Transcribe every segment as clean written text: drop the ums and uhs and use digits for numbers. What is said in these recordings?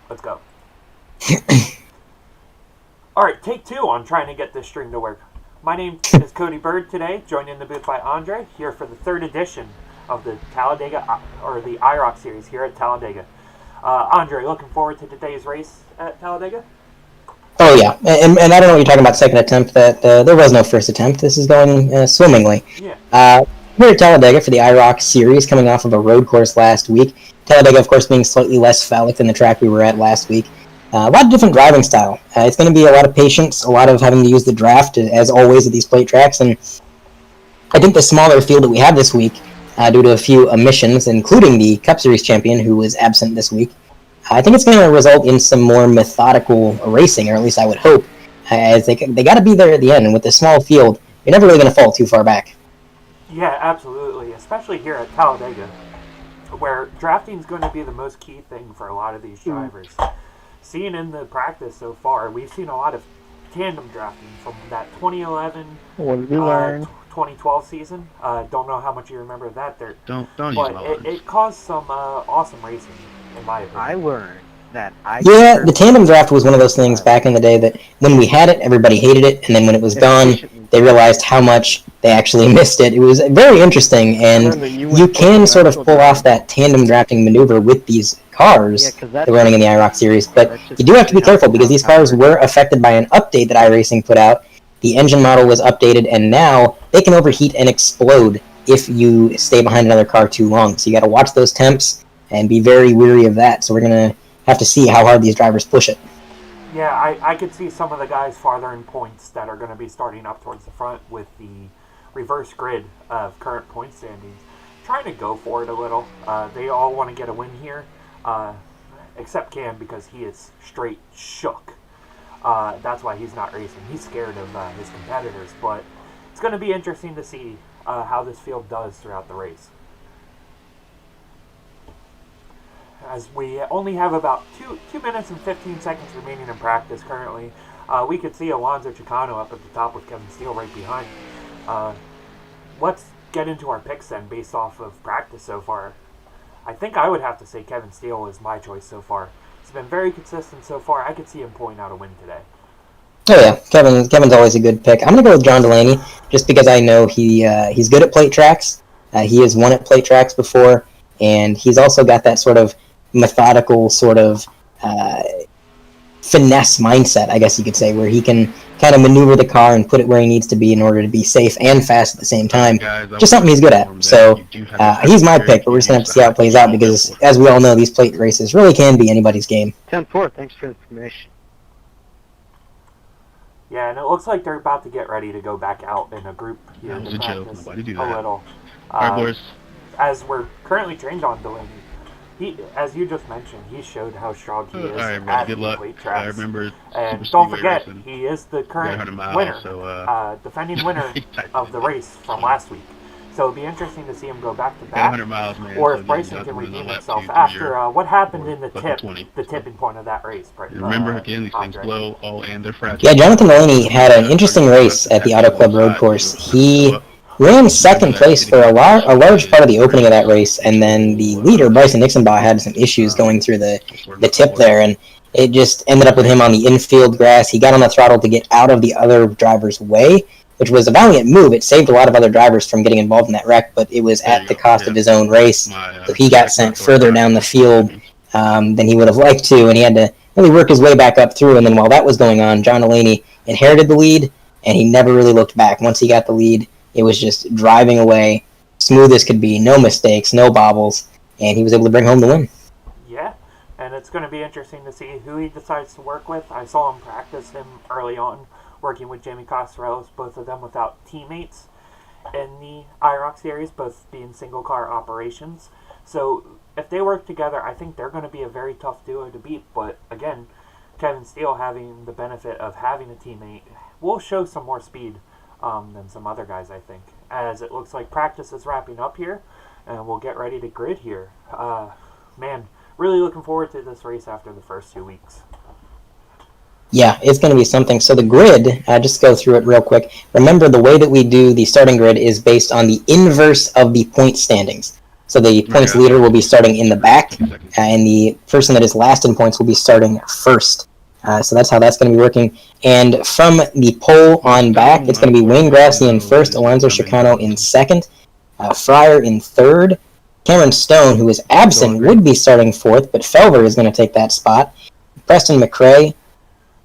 Let's go. Alright, take two on trying to get this stream to work. My name is Cody Bird today, joined in the booth by Andre, here for the third edition of the Talladega, or the IROC series here at Talladega. Andre, looking forward to today's race at Talladega? Oh, yeah. And I don't know what you're talking about, second attempt. That there was no first attempt. This is going swimmingly. Yeah. We're at Talladega for the IROC series, coming off of a road course last week. Talladega, of course, being slightly less phallic than the track we were at last week. A lot of different driving style. It's going to be a lot of patience, a lot of having to use the draft, as always, at these plate tracks. And I think the smaller field that we have this week, due to a few omissions, including the Cup Series champion, who was absent this week, I think it's going to result in some more methodical racing, or at least I would hope, as they got to be there at the end. And with the small field, you're never really going to fall too far back. Yeah, absolutely, especially here at Talladega, where drafting is going to be the most key thing for a lot of these drivers. Seeing in the practice so far, we've seen a lot of tandem drafting from that 2011, 2012 season. Don't know how much you remember that there. Don't but it caused some awesome racing, in my opinion. I learned that Yeah, the tandem draft was one of those things back in the day that when we had it, everybody hated it, and then when it was gone, they realized how much they actually missed it. It was very interesting, and you can sort of pull off that tandem drafting maneuver with these cars that are running in the IROC series, but you do have to be careful because these cars were affected by an update that iRacing put out. The engine model was updated, and now they can overheat and explode if you stay behind another car too long. So you got to watch those temps and be very wary of that. So we're going to have to see how hard these drivers push it. Yeah, I could see some of the guys farther in points that are going to be starting up towards the front with the reverse grid of current point standings, trying to go for it a little. They all want to get a win here, except Cam, because he is straight shook. That's why he's not racing. He's scared of his competitors, but it's going to be interesting to see how this field does throughout the race. As we only have about 2 minutes and 15 seconds remaining in practice currently, we could see Alonso Chicano up at the top with Kevin Steele right behind. Let's get into our picks then based off of practice so far. I think I would have to say Kevin Steele is my choice so far. He's been very consistent so far. I could see him pulling out a win today. Oh yeah, Kevin's always a good pick. I'm going to go with Jon Dulaney just because I know he's good at plate tracks. He has won at plate tracks before, and he's also got that sort of methodical sort of finesse mindset, I guess you could say, where he can kind of maneuver the car and put it where he needs to be in order to be safe and fast at the same time. Just something he's good at. So he's my pick, but we're just going to have to see how it plays out because, as we all know, these plate races really can be anybody's game. 10-4, thanks for the information. Yeah, and it looks like they're about to get ready to go back out in a group here to practice a little. As we're currently trained on Dulaney. He, as you just mentioned, he showed how strong he is at the plate tracks. And don't forget, he is the current winner, defending winner of the race from last week. So it'll be interesting to see him go back to back, or if Bryson can redeem himself after what happened in the tipping point of that race. Remember, again, these things blow all and they're fragile. Yeah, Jonathan Dulaney had an interesting race at the Auto Club Road Course. He ran second place for a large part of the opening of that race, and then the leader, Bryson Hixenbaugh, had some issues going through the tip there, and it just ended up with him on the infield grass. He got on the throttle to get out of the other driver's way, which was a valiant move. It saved a lot of other drivers from getting involved in that wreck, but it was at the cost of his own race. So he got sent further down the field than he would have liked to, and he had to really work his way back up through. And then while that was going on, Jon Dulaney inherited the lead, and he never really looked back. Once he got the lead, it was just driving away, smooth as could be, no mistakes, no bobbles, and he was able to bring home the win. Yeah, and it's going to be interesting to see who he decides to work with. I saw him practice him early on, working with Jamie Costarellos, both of them without teammates in the IROC series, both being single-car operations. So if they work together, I think they're going to be a very tough duo to beat. But again, Kevin Steele having the benefit of having a teammate will show some more speed than some other guys, I think, as it looks like practice is wrapping up here, and we'll get ready to grid here. Man, really looking forward to this race after the first 2 weeks. Yeah, it's going to be something. So the grid, just go through it real quick. Remember, the way that we do the starting grid is based on the inverse of the point standings. So the points leader will be starting in the back, and the person that is last in points will be starting first. So that's how that's going to be working. And from the pole on back, it's going to be Wayne Grassi in first, Alonso Chicano in second, Fryer in third. Cameron Stone, who is absent, would be starting fourth, but Felver is going to take that spot. Preston McRae,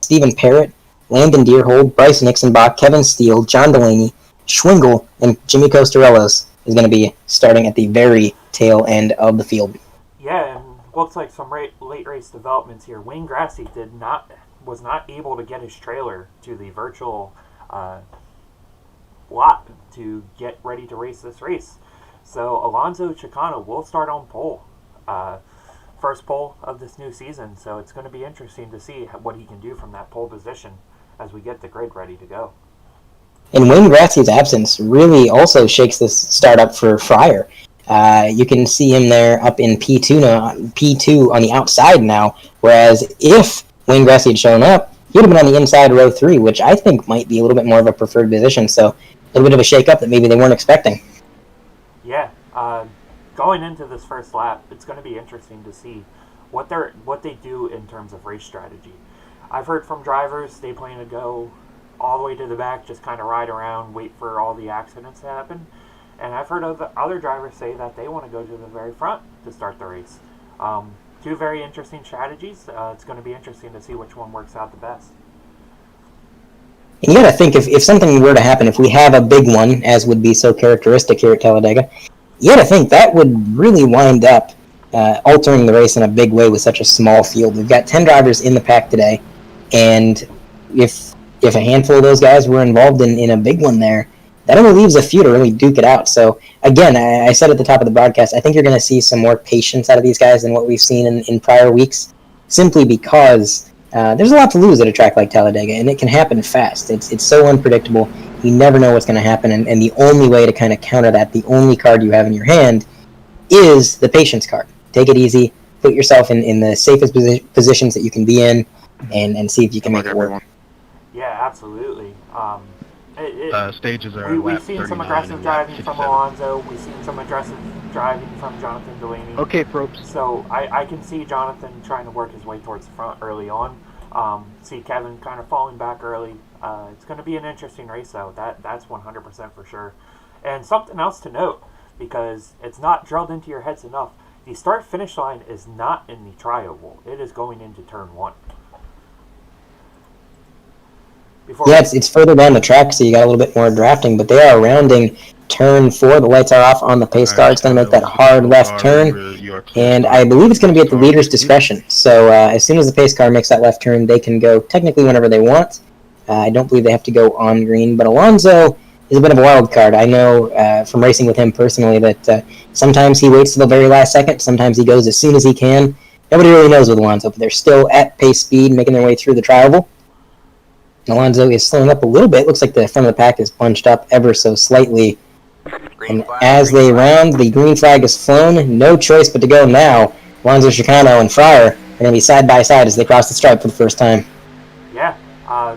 Stephen Parrott, Landon Deerhold, Bryson Hixenbaugh, Kevin Steele, Jon Dulaney, Schwingle, and Jimmy Costarellos is going to be starting at the very tail end of the field. Yeah, and looks like some late race developments here. Wayne Grassi was not able to get his trailer to the virtual lot to get ready to race this race. So Alonso Chicano will start on pole. First pole of this new season, so it's going to be interesting to see what he can do from that pole position as we get the grid ready to go. And Wayne Grassi's absence really also shakes this start up for Fryer. You can see him there up in P2 on the outside now, whereas if Wayne Grassi had shown up, he would have been on the inside row 3, which I think might be a little bit more of a preferred position, so a little bit of a shake-up that maybe they weren't expecting. Yeah, going into this first lap, it's going to be interesting to see what they do in terms of race strategy. I've heard from drivers they plan to go all the way to the back, just kind of ride around, wait for all the accidents to happen. And I've heard of other drivers say that they want to go to the very front to start the race. Two very interesting strategies. It's going to be interesting to see which one works out the best. And you got to think, if something were to happen, if we have a big one, as would be so characteristic here at Talladega, you got to think that would really wind up altering the race in a big way with such a small field. We've got 10 drivers in the pack today, and if a handful of those guys were involved in a big one there, that only leaves a few to really duke it out. So, again, I said at the top of the broadcast, I think you're going to see some more patience out of these guys than what we've seen in prior weeks, simply because there's a lot to lose at a track like Talladega, and it can happen fast. It's so unpredictable. You never know what's going to happen, and the only way to kind of counter that, the only card you have in your hand, is the patience card. Take it easy, put yourself in the safest positions that you can be in, and see if you can make it work. Yeah, absolutely. Stages are we've seen some aggressive driving from Alonso. We've seen some aggressive driving from Jonathan Dulaney. Okay, probes. So I can see Jonathan trying to work his way towards the front early on. See Kevin kind of falling back early. It's going to be an interesting race, though. That's 100% for sure. And something else to note, because it's not drilled into your heads enough, the start-finish line is not in the tri-oval. It is going into turn 1. It's further down the track, so you got a little bit more drafting, but they are rounding turn 4. The lights are off on the pace car. It's going to make that hard left turn, and I believe it's going to be at the leader's discretion. So as soon as the pace car makes that left turn, they can go technically whenever they want. I don't believe they have to go on green, but Alonso is a bit of a wild card. I know from racing with him personally that sometimes he waits till the very last second, sometimes he goes as soon as he can. Nobody really knows with Alonso, but they're still at pace speed, making their way through the tri-oval. Alonso is slowing up a little bit. Looks like the front of the pack is bunched up ever so slightly. And as they round, the green flag is flown. No choice but to go now. Alonso Chicano and Fryer are going to be side by side as they cross the stripe for the first time. Yeah,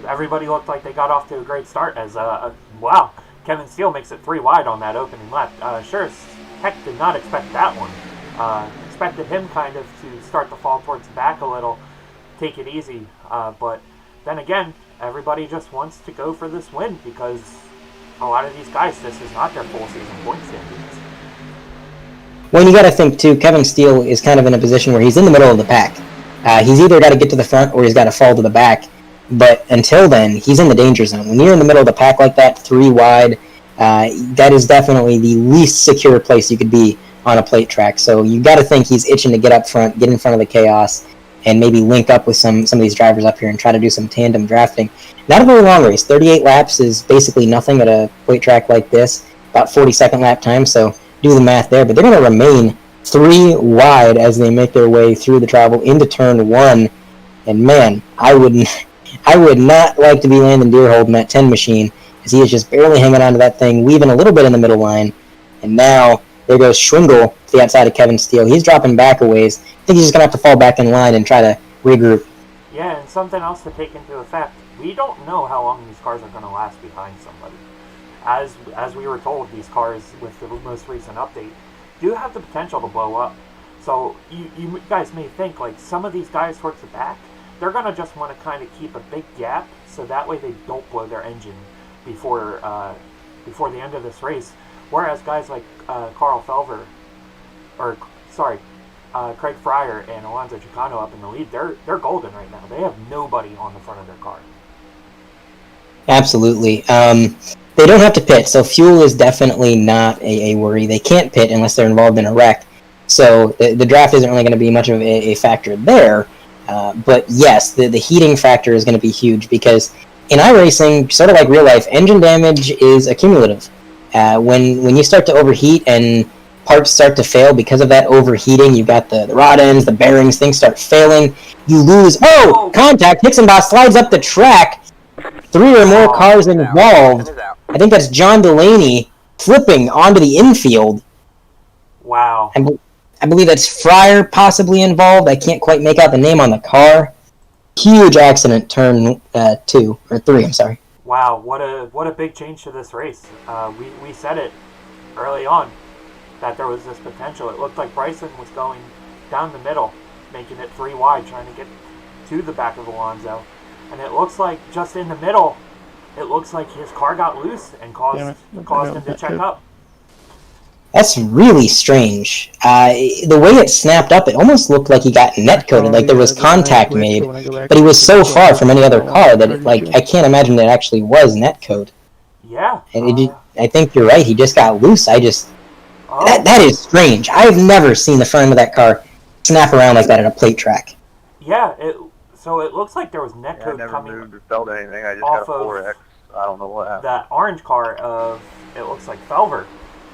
everybody looked like they got off to a great start as, wow, Kevin Steele makes it 3 wide on that opening lap. Sure as heck did not expect that one. Expected him kind of to start the fall towards the back a little, take it easy. But then again, everybody just wants to go for this win because a lot of these guys, this is not their full season point standings. Well, you got to think, too, Kevin Steele is kind of in a position where he's in the middle of the pack. He's either got to get to the front or he's got to fall to the back. But until then, he's in the danger zone. When you're in the middle of the pack like that, 3 wide, that is definitely the least secure place you could be on a plate track. So you got to think he's itching to get up front, get in front of the chaos, and maybe link up with some of these drivers up here and try to do some tandem drafting. Not a very long race. 38 laps is basically nothing at a plate track like this. About 42nd lap time, so do the math there. But they're going to remain 3 wide as they make their way through the travel into turn 1. And man, I would not like to be Landon Deerhold in that 10 machine, as he is just barely hanging onto that thing, weaving a little bit in the middle line. And now there goes Schwingle to the outside of Kevin Steele. He's dropping back a ways. I think he's just going to have to fall back in line and try to regroup. Yeah, and something else to take into effect. We don't know how long these cars are going to last behind somebody. As we were told, these cars, with the most recent update, do have the potential to blow up. So you guys may think, like, some of these guys towards the back, they're going to just want to kind of keep a big gap so that way they don't blow their engine before the end of this race. Whereas guys like Craig Fryer and Alonso Chicano up in the lead, they're golden right now. They have nobody on the front of their car. Absolutely. They don't have to pit, so fuel is definitely not a worry. They can't pit unless they're involved in a wreck. So the draft isn't really going to be much of a factor there. But yes, the heating factor is going to be huge because in iRacing, sort of like real life, engine damage is accumulative. When you start to overheat and parts start to fail because of that overheating, you've got the rod ends, the bearings, things start failing. You lose. Whoa! Contact! Hixenbaugh slides up the track. 3 or more cars involved. I think that's Jon Dulaney flipping onto the infield. Wow. I believe that's Fryer possibly involved. I can't quite make out the name on the car. Huge accident, turn 2 or 3. I'm sorry. Wow, what a big change to this race. We said it early on that there was this potential. It looked like Bryson was going down the middle, making it 3 wide, trying to get to the back of Alonso. And it looks like just in the middle, it looks like his car got loose and caused him to check up. That's really strange. The way it snapped up, it almost looked like he got net-coated, like there was contact made, but he was so far from any other car that I can't imagine that it actually was net-coat. Yeah. And I think you're right, he just got loose. That is strange. I've never seen the front of that car snap around like that at a plate track. Yeah, so it looks like there was net-coat coming coming moved or felt anything. I just off got a 4X. I don't know what happened. That orange car of, it looks like Felver.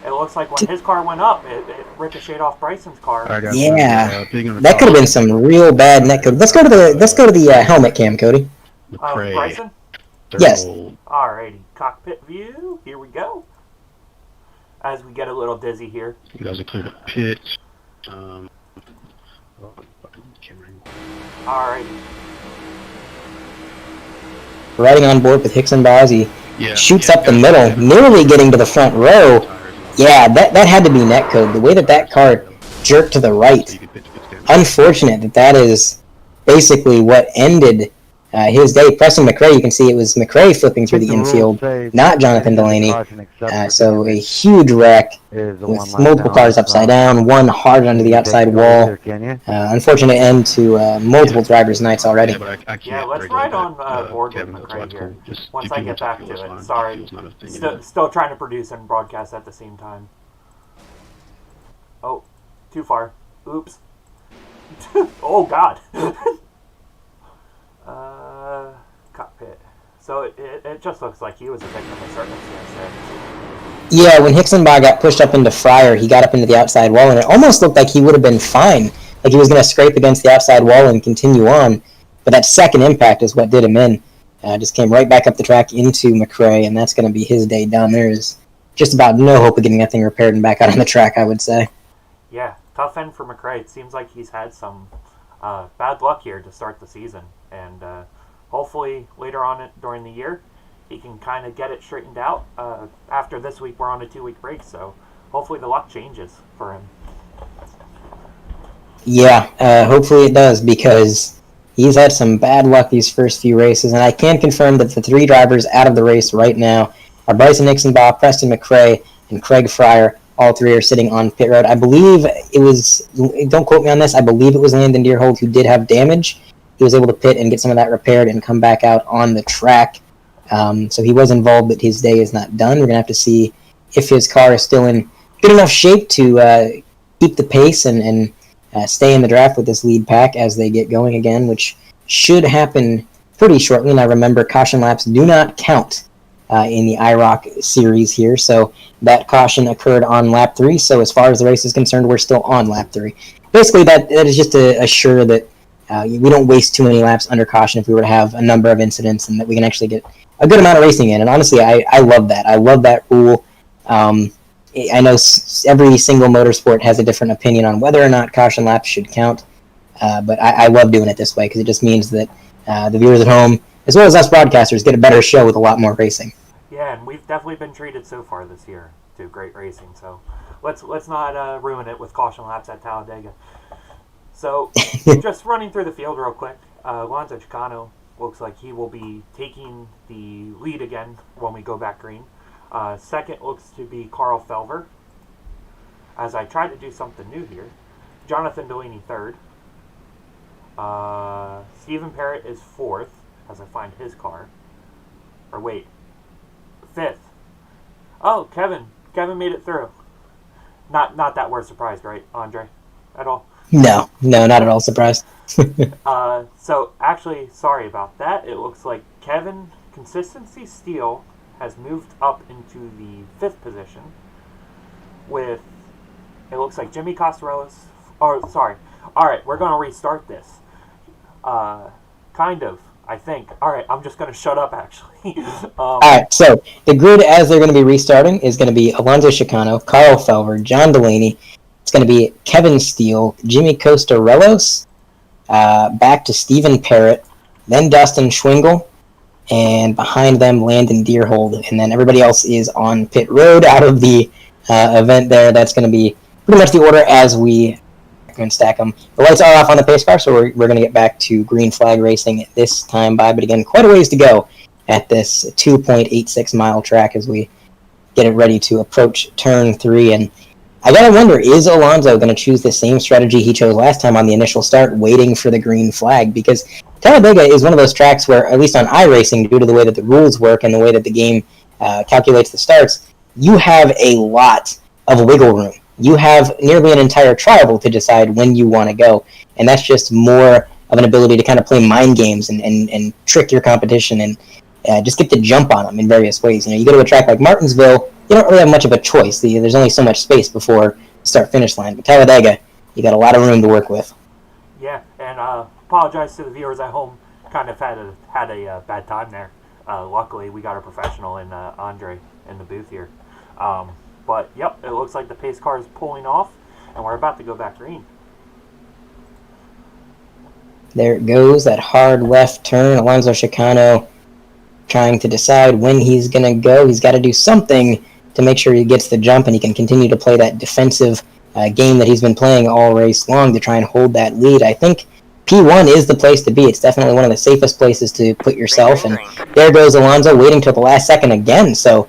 It looks like when his car went up, it ricocheted off Bryson's car. Yeah, that could have been some real bad net code. Let's go to the helmet cam, Cody. Bryson? Yes. Alrighty, cockpit view. Here we go. As we get a little dizzy here. You guys are clear to pit. Alrighty. Riding on board with Hixenbaugh as he shoots up the middle, nearly getting to the front row. Yeah, that had to be netcode. The way that car jerked to the right. Unfortunate that is basically what ended his day. Preston McRae, you can see it was McRae flipping through the infield, not Jonathan Dulaney. So a huge wreck with multiple cars upside down, one hard onto the outside wall. Unfortunate end to multiple drivers' nights already. Yeah, let's ride on board with McRae here. Once I get back to it. Sorry. Still trying to produce and broadcast at the same time. Oh, too far. Oops. Oh, God. Cockpit. So it just looks like he was a victim of circumstance there. Yeah, when Hixenbaugh got pushed up into Fryer, he got up into the outside wall, and it almost looked like he would have been fine. Like he was going to scrape against the outside wall and continue on. But that second impact is what did him in. Just came right back up the track into McRae, and that's going to be his day done. There is just about no hope of getting that thing repaired and back out on the track, I would say. Yeah, tough end for McRae. It seems like he's had some bad luck here to start the season. And hopefully later on during the year, he can kind of get it straightened out. After this week, we're on a 2-week break, so hopefully the luck changes for him. Yeah, hopefully it does, because he's had some bad luck these first few races, and I can confirm that the 3 drivers out of the race right now are Bryson Hixenbaugh, Preston McRae, and Craig Fryer. All 3 are sitting on pit road. I believe it was, don't quote me on this, I believe it was Landon Deerhold who did have damage. He was able to pit and get some of that repaired and come back out on the track. So he was involved, but his day is not done. We're going to have to see if his car is still in good enough shape to keep the pace and stay in the draft with this lead pack as they get going again, which should happen pretty shortly. And I remember caution laps do not count in the IROC series here, so that caution occurred on lap 3. So as far as the race is concerned, we're still on lap 3. Basically, that is just to assure that we don't waste too many laps under caution if we were to have a number of incidents, and that we can actually get a good amount of racing in. And honestly, I love that. I love that rule. I know every single motorsport has a different opinion on whether or not caution laps should count, but I love doing it this way because it just means that the viewers at home, as well as us broadcasters, get a better show with a lot more racing. Yeah, and we've definitely been treated so far this year to great racing. So let's not ruin it with caution laps at Talladega. So just running through the field real quick, Alonso Chicano looks like he will be taking the lead again when we go back green. Second looks to be Carl Felver, as I try to do something new here. Jonathan Dulaney third. Stephen Parrott is fourth, as I find his car. Or wait, fifth. Oh, Kevin made it through. Not that we're surprised, right, Andre, at all? No, not at all surprised. So actually, sorry about that. It looks like Kevin Consistency Steele has moved up into the fifth position with, it looks like Jimmy Costarella's, sorry. All right, we're going to restart this. Kind of, I think. All right, I'm just going to shut up, actually. All right, so the grid as they're going to be restarting is going to be Alonso Chicano, Carl Felver, Jon Dulaney. It's going to be Kevin Steele, Jimmy Costarellos, back to Stephen Parrott, then Dustin Schwingle, and behind them Landon Deerhold, and then everybody else is on pit road out of the event there. That's going to be pretty much the order as we and stack them. The lights are off on the pace car, so we're going to get back to green flag racing this time by, but again, quite a ways to go at this 2.86 mile track as we get it ready to approach turn 3. And I gotta wonder, is Alonso going to choose the same strategy he chose last time on the initial start, waiting for the green flag? Because Talladega is one of those tracks where, at least on iRacing, due to the way that the rules work and the way that the game calculates the starts, you have a lot of wiggle room. You have nearly an entire tribal to decide when you want to go, and that's just more of an ability to kind of play mind games and trick your competition and just get the jump on them in various ways. You know, you go to a track like Martinsville, you don't really have much of a choice. There's only so much space before start-finish line. But Talladega, you got a lot of room to work with. Yeah, and apologize to the viewers at home. Kind of had a bad time there. Luckily, we got a professional in Andre in the booth here. But, yep, it looks like the pace car is pulling off, and we're about to go back green. There it goes, that hard left turn. Alonso Chicano trying to decide when he's going to go. He's got to do something to make sure he gets the jump, and he can continue to play that defensive game that he's been playing all race long to try and hold that lead. I think P1 is the place to be. It's definitely one of the safest places to put yourself, and there goes Alonso waiting till the last second again. So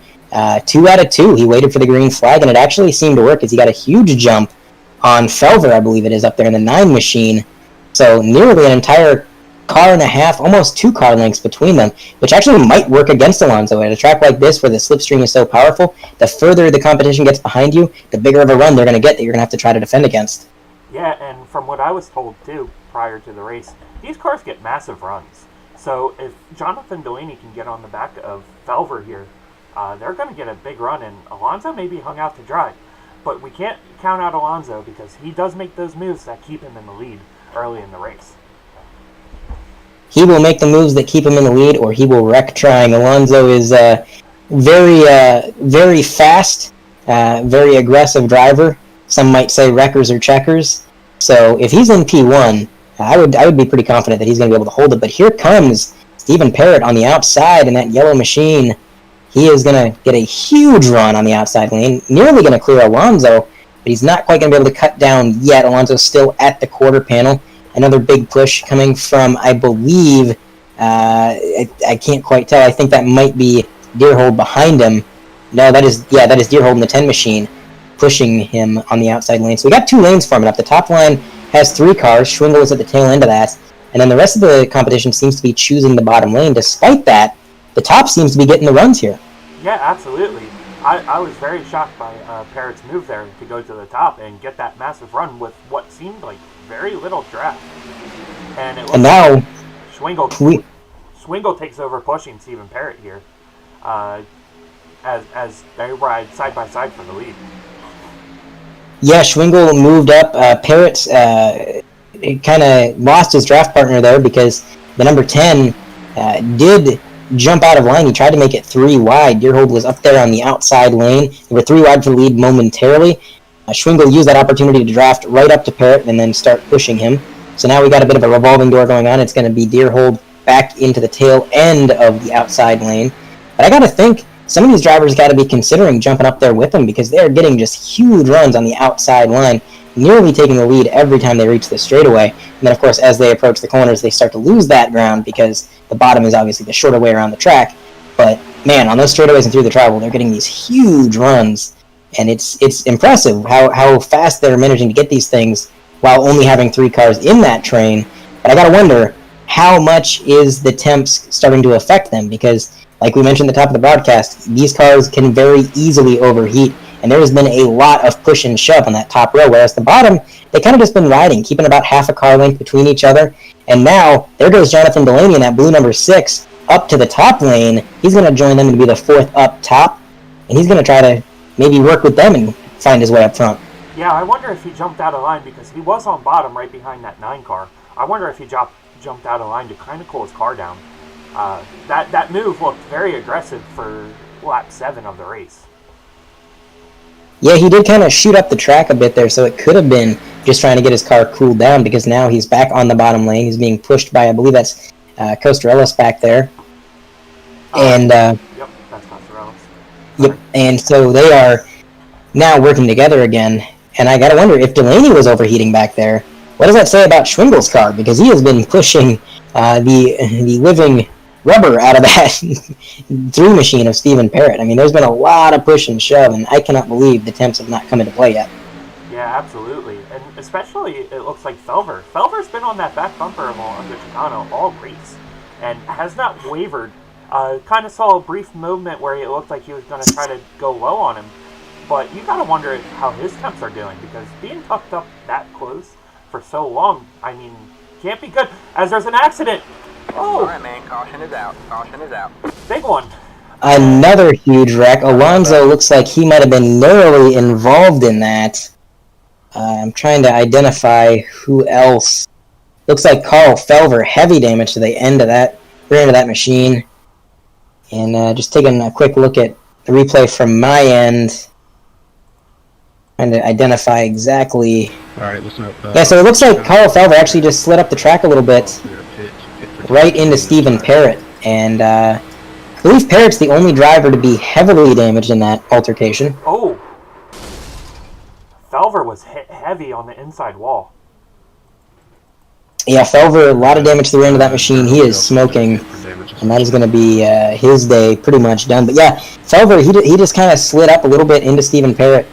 2 out of 2. He waited for the green flag, and it actually seemed to work as he got a huge jump on Felver, I believe it is, up there in the 9 machine. So nearly an entire car and a half, almost 2 car lengths between them, which actually might work against Alonso. At a track like this where the slipstream is so powerful, the further the competition gets behind you, the bigger of a run they're going to get that you're going to have to try to defend against. Yeah, and from what I was told, too, prior to the race, these cars get massive runs. So if Jonathan Dulaney can get on the back of Felver here, they're going to get a big run, and Alonso may be hung out to dry. But we can't count out Alonso because he does make those moves that keep him in the lead early in the race. He will make the moves that keep him in the lead, or he will wreck trying. Alonso is a very fast, very aggressive driver. Some might say wreckers or checkers. So if he's in P1, I would be pretty confident that he's going to be able to hold it. But here comes Stephen Parrott on the outside in that yellow machine. He is going to get a huge run on the outside lane, nearly going to clear Alonso, but he's not quite going to be able to cut down yet. Alonso's still at the quarter panel. Another big push coming from, I believe, I can't quite tell. I think that might be Deerhold behind him. No, that is Deerhold in the 10 machine pushing him on the outside lane. So we got 2 lanes forming up. The top line has 3 cars. Schwingle is at the tail end of that. And then the rest of the competition seems to be choosing the bottom lane. Despite that, the top seems to be getting the runs here. Yeah, absolutely. I was very shocked by Parrott's move there to go to the top and get that massive run with what seemed like very little draft. And now Schwingle takes over pushing Stephen Parrott here as they ride side by side for the lead. Yeah, Schwingle moved up. Parrott kind of lost his draft partner there because the number 10 did jump out of line. He tried to make it 3 wide. Deerhold was up there on the outside lane. They were 3 wide for the lead momentarily. Schwingle used that opportunity to draft right up to Parrott and then start pushing him. So now we got a bit of a revolving door going on. It's going to be Deerhold back into the tail end of the outside lane. But I got to think some of these drivers got to be considering jumping up there with him because they're getting just huge runs on the outside line, nearly taking the lead every time they reach the straightaway. And then, of course, as they approach the corners, they start to lose that ground because the bottom is obviously the shorter way around the track. But, man, on those straightaways and through the travel, they're getting these huge runs. And it's impressive how fast they're managing to get these things while only having 3 cars in that train. But I got to wonder, how much is the temps starting to affect them? Because, like we mentioned at the top of the broadcast, these cars can very easily overheat. And there has been a lot of push and shove on that top row, whereas the bottom, they kind of just been riding, keeping about half a car length between each other. And now, there goes Jonathan Dulaney in that blue number 6 up to the top lane. He's going to join them to be the 4th up top. And he's going to try to maybe work with them and find his way up front. Yeah, I wonder if he jumped out of line because he was on bottom right behind that 9 car. I wonder if he jumped out of line to kind of cool his car down. That move looked very aggressive for lap 7 of the race. Yeah, he did kind of shoot up the track a bit there, so it could have been just trying to get his car cooled down because now he's back on the bottom lane. He's being pushed by, I believe that's Costarellis back there. Yep, that's Costarellis. Yep, and so they are now working together again. And I gotta wonder, if Dulaney was overheating back there, what does that say about Schwingel's car? Because he has been pushing the living rubber out of that 3 machine of Stephen Parrott. I mean, there's been a lot of push and shove, and I cannot believe the temps have not come into play yet. Yeah, absolutely. And especially, it looks like Felver. Felver's been on that back bumper of under Chicano all race and has not wavered. Kind of saw a brief movement where it looked like he was going to try to go low on him. But you got to wonder how his temps are doing because being tucked up that close for so long, I mean, can't be good. As there's an accident. Oh. All right, man. Caution is out. Caution is out. Big one. Another huge wreck. Alonso looks like he might have been narrowly involved in that. I'm trying to identify who else. Looks like Carl Felver, heavy damage to the end of that, rear end of that machine. And just taking a quick look at the replay from my end. Trying to identify exactly. All right, listen up. Yeah, so it looks like Carl Felver actually just slid up the track a little bit, right into Stephen Parrott. And I believe Parrott's the only driver to be heavily damaged in that altercation. Oh. Felver was heavy on the inside wall. Yeah, Felver, a lot of damage to the rear end of that machine. He is smoking, and that is going to be his day pretty much done. But yeah, Felver, he just kind of slid up a little bit into Stephen Parrott.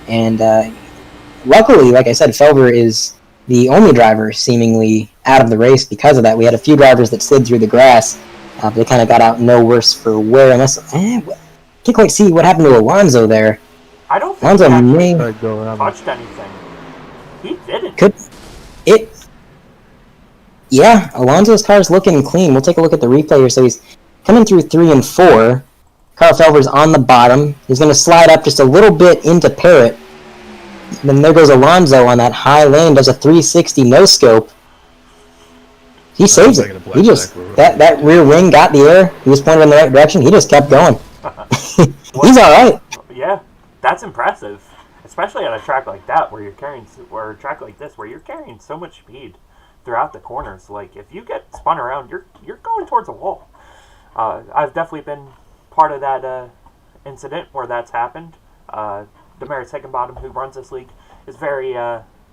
And luckily, like I said, Felver is the only driver seemingly out of the race because of that. We had a few drivers that slid through the grass. But they kind of got out no worse for wear. Unless can't quite see what happened to Alonso there. I don't think Alonso he touched anything. He didn't. Yeah, Alonso's car's looking clean. We'll take a look at the replay here. So he's coming through 3 and 4. Carl Felver's on the bottom. He's going to slide up just a little bit into Parrott. Then there goes Alonso on that high lane. Does a 360 no-scope. He saves it. He just that rear wing got the air. He was pointed in the right direction. He just kept going. He's all right. Yeah, that's impressive, especially at a track like that where you're carrying, or a track like this where you're carrying so much speed throughout the corners. Like if you get spun around, you're going towards a wall. I've definitely been part of that incident where that's happened. Demaris Hickenbottom, who runs this league, is very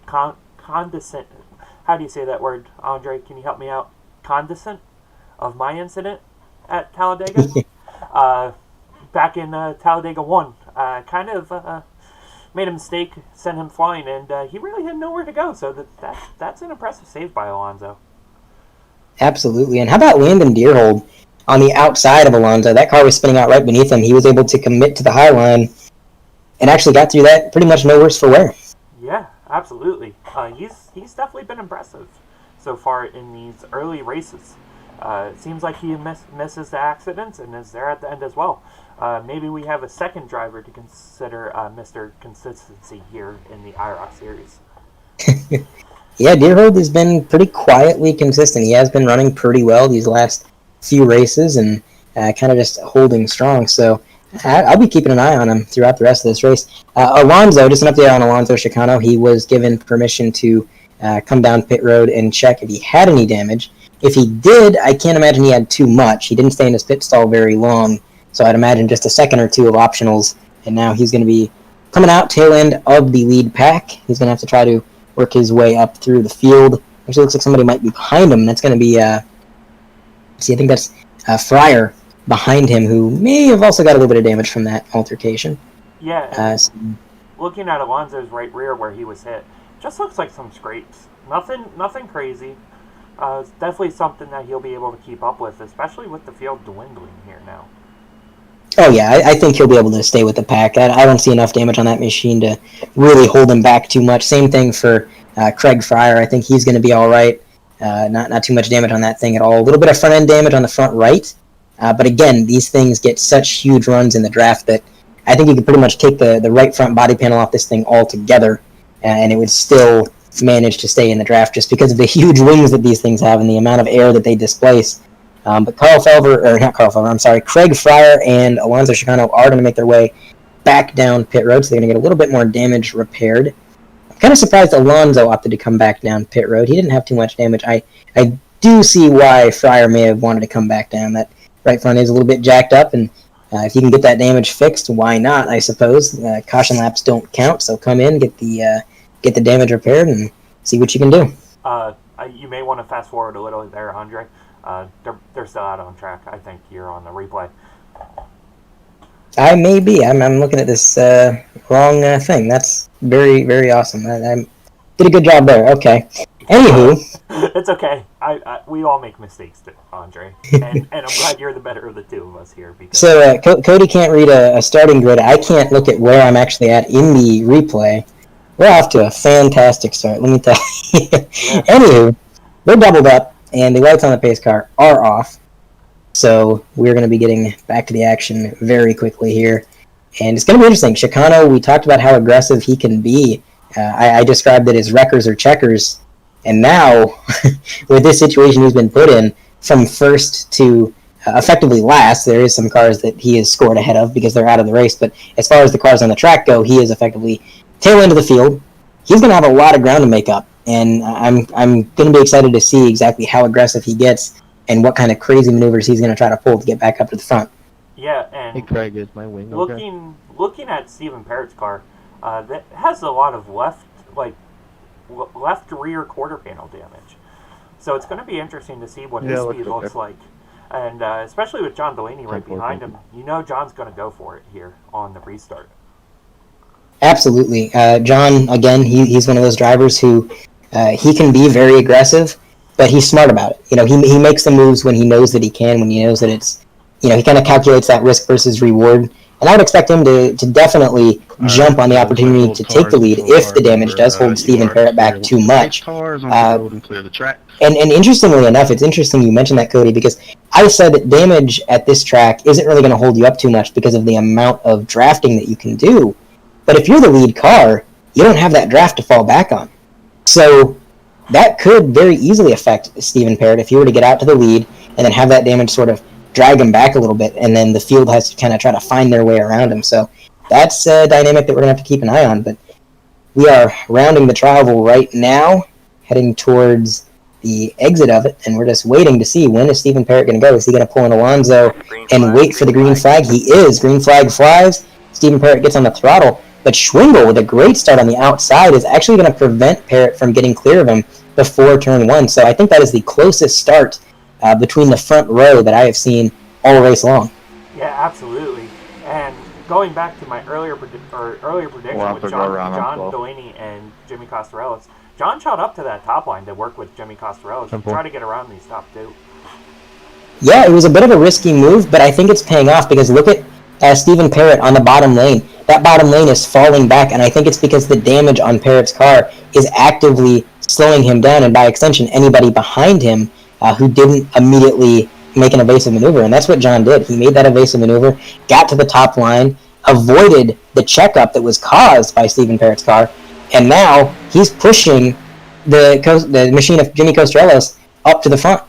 condescending. How do you say that word, Andre? Can you help me out? Condescending of my incident at Talladega. Back in Talladega 1. Kind of made a mistake, sent him flying, and he really had nowhere to go. So that's an impressive save by Alonso. Absolutely. And how about Landon Deerhold on the outside of Alonso? That car was spinning out right beneath him. He was able to commit to the high line and actually got through that pretty much no worse for wear. Yeah, absolutely. He's definitely been impressive so far in these early races. It seems like he misses the accidents and is there at the end as well. Maybe we have a second driver to consider Mr. Consistency here in the IROC series. Yeah, Deerhold has been pretty quietly consistent. He has been running pretty well these last few races and kind of just holding strong. So I'll be keeping an eye on him throughout the rest of this race. Alonso, just an update on Alonso Chicano. He was given permission to come down pit road and check if he had any damage. If he did, I can't imagine he had too much. He didn't stay in his pit stall very long, So I'd imagine just a second or two of optionals, and now he's going to be coming out tail end of the lead pack. He's going to have to try to work his way up through the field. Actually, looks like somebody might be behind him. That's going to be, I think that's Fryer behind him, who may have also got a little bit of damage from that altercation. Yeah, looking at Alonso's right rear where he was hit, just looks like some scrapes. Nothing crazy. It's definitely something that he'll be able to keep up with, especially with the field dwindling here now. Oh, yeah, I think he'll be able to stay with the pack. I don't see enough damage on that machine to really hold him back too much. Same thing for Craig Fryer. I think he's going to be all right. Not too much damage on that thing at all. A little bit of front-end damage on the front right. But again, these things get such huge runs in the draft that I think you could pretty much take the right front body panel off this thing altogether, and it would still manage to stay in the draft just because of the huge wings that these things have and the amount of air that they displace. But Craig Fryer and Alonso Chicano are going to make their way back down pit road, so they're going to get a little bit more damage repaired. I'm kind of surprised Alonso opted to come back down pit road. He didn't have too much damage. I do see why Fryer may have wanted to come back down. That right front is a little bit jacked up, and if you can get that damage fixed, why not, I suppose. Caution laps don't count, so come in, get the damage repaired, and see what you can do. You may want to fast forward a little there, Andre. They're still out on track. I think you're on the replay. I may be. I'm looking at this wrong thing. That's very, very awesome. I did a good job there. Okay. Anywho. It's okay. We all make mistakes, Andre. And I'm glad you're the better of the two of us here. Because So Cody can't read a starting grid. I can't look at where I'm actually at in the replay. We're off to a fantastic start, let me tell you. Yeah. Anywho, they're doubled up, and the lights on the pace car are off. So we're going to be getting back to the action very quickly here. And it's going to be interesting. Chicano, we talked about how aggressive he can be. I described it as wreckers or checkers. And now, with this situation he's been put in, from first to effectively last, there is some cars that he has scored ahead of because they're out of the race. But as far as the cars on the track go, he is effectively tail end of the field. He's going to have a lot of ground to make up. And I'm going to be excited to see exactly how aggressive he gets and what kind of crazy maneuvers he's going to try to pull to get back up to the front. Yeah, and hey Craig, is my wing looking at Stephen Parrott's car, that has a lot of left rear quarter panel damage. So it's going to be interesting to see what his speed looks like. And especially with Jon Dulaney right behind him, John's going to go for it here on the restart. Absolutely. Jon, again, he's one of those drivers who he can be very aggressive, but he's smart about it. He makes the moves when he knows that he can, when he knows that it's, he kind of calculates that risk versus reward. And I would expect him to definitely jump on the opportunity to take the lead if the damage does hold Stephen Parrott back too much. And interestingly enough, it's interesting you mentioned that, Cody, because I said that damage at this track isn't really going to hold you up too much because of the amount of drafting that you can do. But if you're the lead car, you don't have that draft to fall back on. So that could very easily affect Stephen Parrott if he were to get out to the lead and then have that damage sort of drag him back a little bit, and then the field has to kind of try to find their way around him. So that's a dynamic that we're going to have to keep an eye on. But we are rounding the tri-oval right now, heading towards the exit of it, and we're just waiting to see when is Stephen Parrott going to go. Is he going to pull an Alonso and wait for the green flag? He is. Green flag flies. Stephen Parrott gets on the throttle. But Schwingle, with a great start on the outside, is actually going to prevent Parrott from getting clear of him before turn one. So I think that is the closest start between the front row that I have seen all race long. Yeah, absolutely. And going back to my earlier prediction with Jon Dulaney and Jimmy Costarellis, Jon shot up to that top line to work with Jimmy Costarellis to try to get around these top two. Yeah, it was a bit of a risky move, but I think it's paying off because look at Stephen Parrott on the bottom lane. That bottom lane is falling back, and I think it's because the damage on Parrott's car is actively slowing him down, and by extension, anybody behind him who didn't immediately make an evasive maneuver, and that's what Jon did. He made that evasive maneuver, got to the top line, avoided the checkup that was caused by Stephen Parrott's car, and now he's pushing the machine of Jimmy Costarellis up to the front.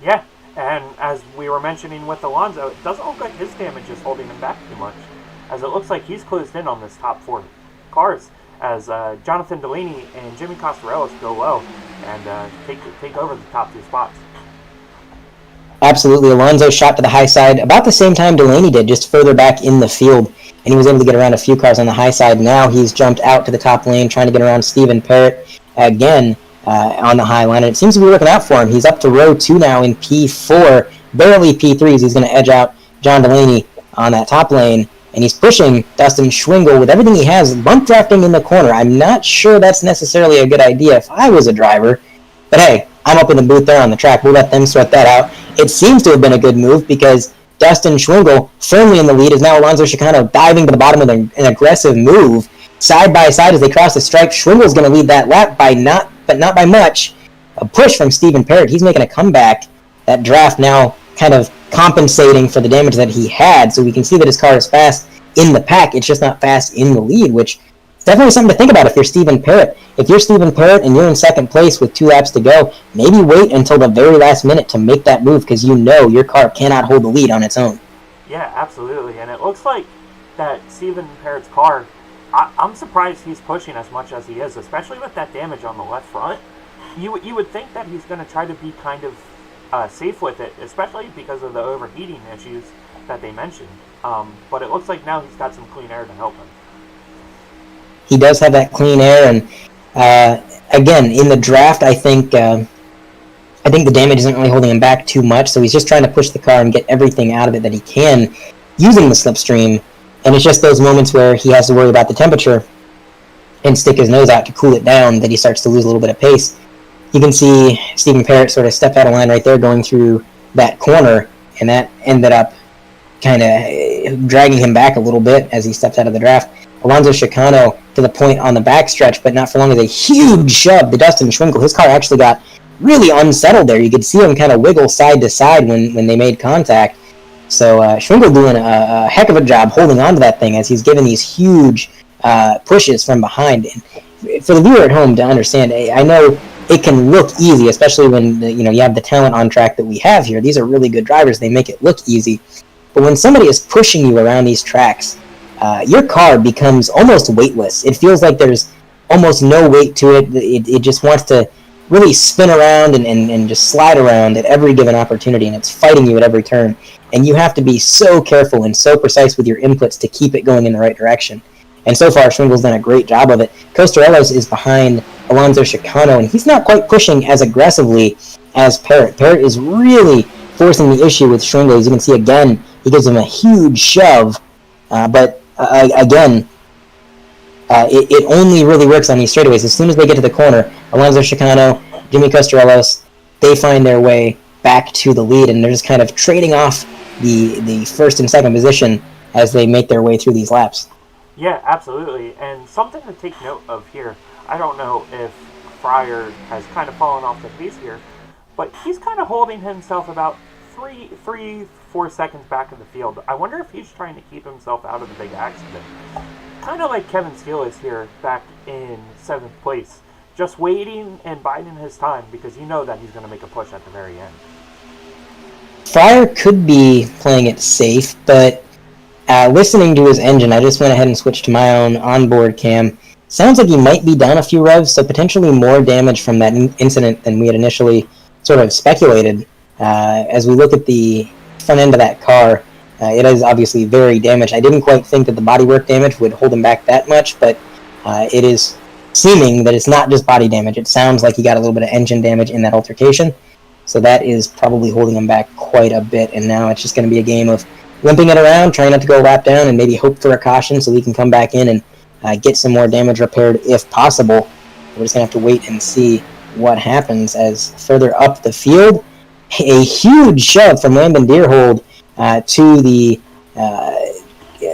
Yeah, and as we were mentioning with Alonso, it doesn't look like his damage is holding him back too much, as it looks like he's closed in on this top four cars, as Jonathan Dulaney and Jimmy Costarellis go low and take over the top two spots. Absolutely. Alonso shot to the high side about the same time Dulaney did, just further back in the field. And he was able to get around a few cars on the high side. Now he's jumped out to the top lane, trying to get around Stephen Parrott again on the high line. And it seems to be working out for him. He's up to row 2 now in P4, barely P3s. He's going to edge out Jon Dulaney on that top lane. And he's pushing Dustin Schwingle with everything he has, bump drafting in the corner. I'm not sure that's necessarily a good idea if I was a driver. But hey, I'm up in the booth there on the track. We'll let them sweat that out. It seems to have been a good move because Dustin Schwingle, firmly in the lead, is now Alonso Chicano diving to the bottom with an aggressive move. Side by side as they cross the stripe, Schwingle's going to lead that lap by not by much. A push from Stephen Parrott. He's making a comeback. That draft now kind of compensating for the damage that he had, so we can see that his car is fast in the pack. It's just not fast in the lead, which is definitely something to think about if you're Stephen Parrott. If you're Stephen Parrott and you're in second place with 2 laps to go, maybe wait until the very last minute to make that move because you know your car cannot hold the lead on its own. Yeah, absolutely. And it looks like that Stephen Parrott's car, I'm surprised he's pushing as much as he is, especially with that damage on the left front. You would think that he's going to try to be kind of safe with it, especially because of the overheating issues that they mentioned. But it looks like now he's got some clean air to help him. He does have that clean air, and again, in the draft, I think the damage isn't really holding him back too much, so he's just trying to push the car and get everything out of it that he can using the slipstream, and it's just those moments where he has to worry about the temperature and stick his nose out to cool it down that he starts to lose a little bit of pace. You can see Stephen Parrott sort of step out of line right there going through that corner, and that ended up kind of dragging him back a little bit as he steps out of the draft. Alonso Chicano to the point on the backstretch, but not for long, as a huge shove to Dustin Schwingle. His car actually got really unsettled there. You could see him kind of wiggle side to side when they made contact. So Schwingle doing a heck of a job holding on to that thing as he's giving these huge pushes from behind. And for the viewer at home to understand, I know it can look easy, especially when you have the talent on track that we have here. These are really good drivers. They make it look easy. But when somebody is pushing you around these tracks, your car becomes almost weightless. It feels like there's almost no weight to it. It just wants to really spin around and just slide around at every given opportunity, and it's fighting you at every turn. And you have to be so careful and so precise with your inputs to keep it going in the right direction. And so far, Schwingle's done a great job of it. Costarellos is behind Alonso Chicano, and he's not quite pushing as aggressively as Parrott. Parrott is really forcing the issue with Schwingle. As you can see again, he gives him a huge shove, but again, it only really works on these straightaways. As soon as they get to the corner, Alonso Chicano, Jimmy Costarellos, they find their way back to the lead, and they're just kind of trading off the first and second position as they make their way through these laps. Yeah, absolutely. And something to take note of here, I don't know if Fryer has kind of fallen off the pace here, but he's kind of holding himself about 4 seconds back in the field. I wonder if he's trying to keep himself out of the big accident. Kind of like Kevin Steele is here back in 7th place, just waiting and biding his time because you know that he's going to make a push at the very end. Fryer could be playing it safe, but listening to his engine, I just went ahead and switched to my own onboard cam. Sounds like he might be down a few revs, so potentially more damage from that incident than we had initially sort of speculated. As we look at the front end of that car, it is obviously very damaged. I didn't quite think that the bodywork damage would hold him back that much, but it is seeming that it's not just body damage. It sounds like he got a little bit of engine damage in that altercation, so that is probably holding him back quite a bit, and now it's just going to be a game of limping it around, trying not to go a lap down, and maybe hope for a caution so we can come back in and get some more damage repaired if possible. We're just going to have to wait and see what happens as further up the field, a huge shove from Landon Deerhold to the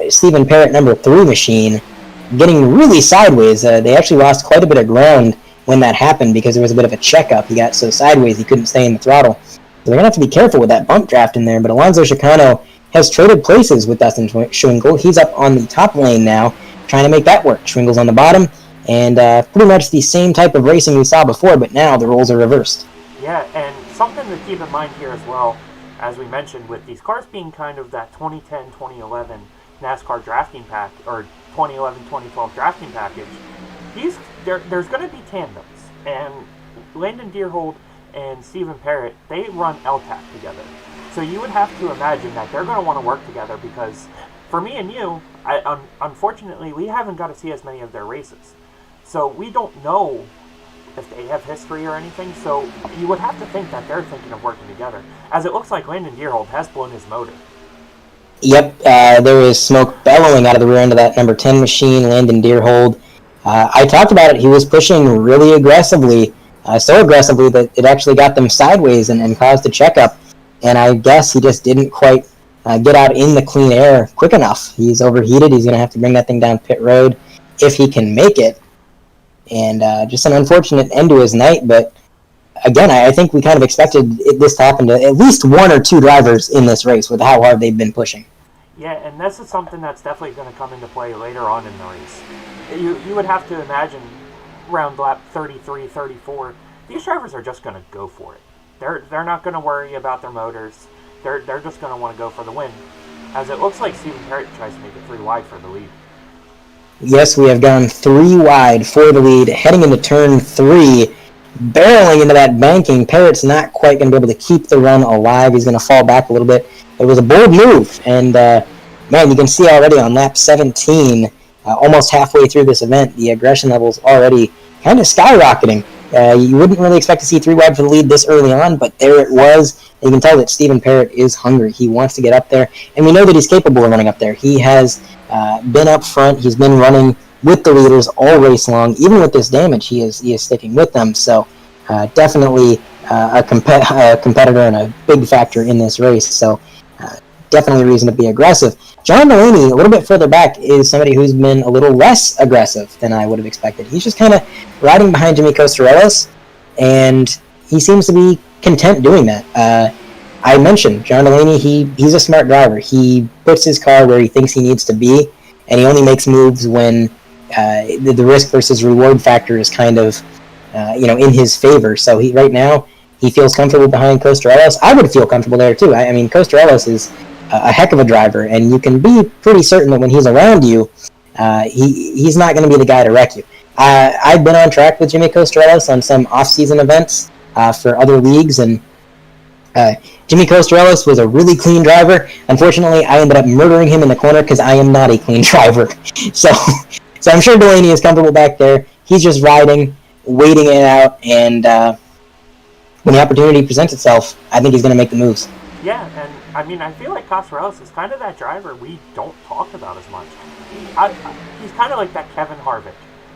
Stephen Parrott number 3 machine, getting really sideways. They actually lost quite a bit of ground when that happened because there was a bit of a checkup. He got so sideways he couldn't stay in the throttle. So they're going to have to be careful with that bump draft in there. But Alonso Chicano has traded places with Dustin Schwingle. He's up on the top lane now, trying to make that work. Schwingle's on the bottom, and pretty much the same type of racing we saw before, but now the roles are reversed. Yeah, and something to keep in mind here as well, as we mentioned, with these cars being kind of that 2010-2011 NASCAR drafting pack, or 2011-2012 drafting package, there's going to be tandems, and Landon Deerhold and Stephen Parrott, they run LTAC together. So you would have to imagine that they're going to want to work together because for me and you, unfortunately, we haven't got to see as many of their races. So we don't know if they have history or anything. So you would have to think that they're thinking of working together. As it looks like Landon Deerhold has blown his motor. Yep, there is smoke bellowing out of the rear end of that number 10 machine, Landon Deerhold. I talked about it. He was pushing really aggressively, so aggressively that it actually got them sideways and caused a checkup. And I guess he just didn't quite get out in the clean air quick enough. He's overheated. He's going to have to bring that thing down pit road if he can make it. And just an unfortunate end to his night. But again, I think we kind of expected this to happen to at least one or two drivers in this race with how hard they've been pushing. Yeah, and this is something that's definitely going to come into play later on in the race. You would have to imagine around lap 33, 34, these drivers are just going to go for it. They're not going to worry about their motors. They're just going to want to go for the win. As it looks like Stephen Parrott tries to make it 3 wide for the lead. Yes, we have gone 3 wide for the lead, heading into turn 3, barreling into that banking. Parrott's not quite going to be able to keep the run alive. He's going to fall back a little bit. It was a bold move, and man, you can see already on lap 17, almost halfway through this event, the aggression level's already kind of skyrocketing. You wouldn't really expect to see 3 wide for the lead this early on, but there it was. You can tell that Stephen Parrott is hungry. He wants to get up there, and we know that he's capable of running up there. He has been up front. He's been running with the leaders all race long. Even with this damage, he is sticking with them. So definitely a competitor and a big factor in this race. So definitely a reason to be aggressive. Jon Dulaney, a little bit further back, is somebody who's been a little less aggressive than I would have expected. He's just kind of riding behind Jimmy Costarella's, and he seems to be content doing that. I mentioned Jon Dulaney, he's a smart driver. He puts his car where he thinks he needs to be, and he only makes moves when the risk versus reward factor is kind of in his favor. So right now, he feels comfortable behind Costarellos. I would feel comfortable there too. I mean, Costarellos is a heck of a driver, and you can be pretty certain that when he's around you, he's not going to be the guy to wreck you. I've been on track with Jimmy Costarellos on some off-season events for other leagues, and Jimmy Costarellos was a really clean driver. Unfortunately, I ended up murdering him in the corner because I am not a clean driver. So I'm sure Dulaney is comfortable back there. He's just riding, waiting it out, and when the opportunity presents itself, I think he's going to make the moves. Yeah, and I mean, I feel like Costarellos is kind of that driver we don't talk about as much. He's kind of like that Kevin Harvick.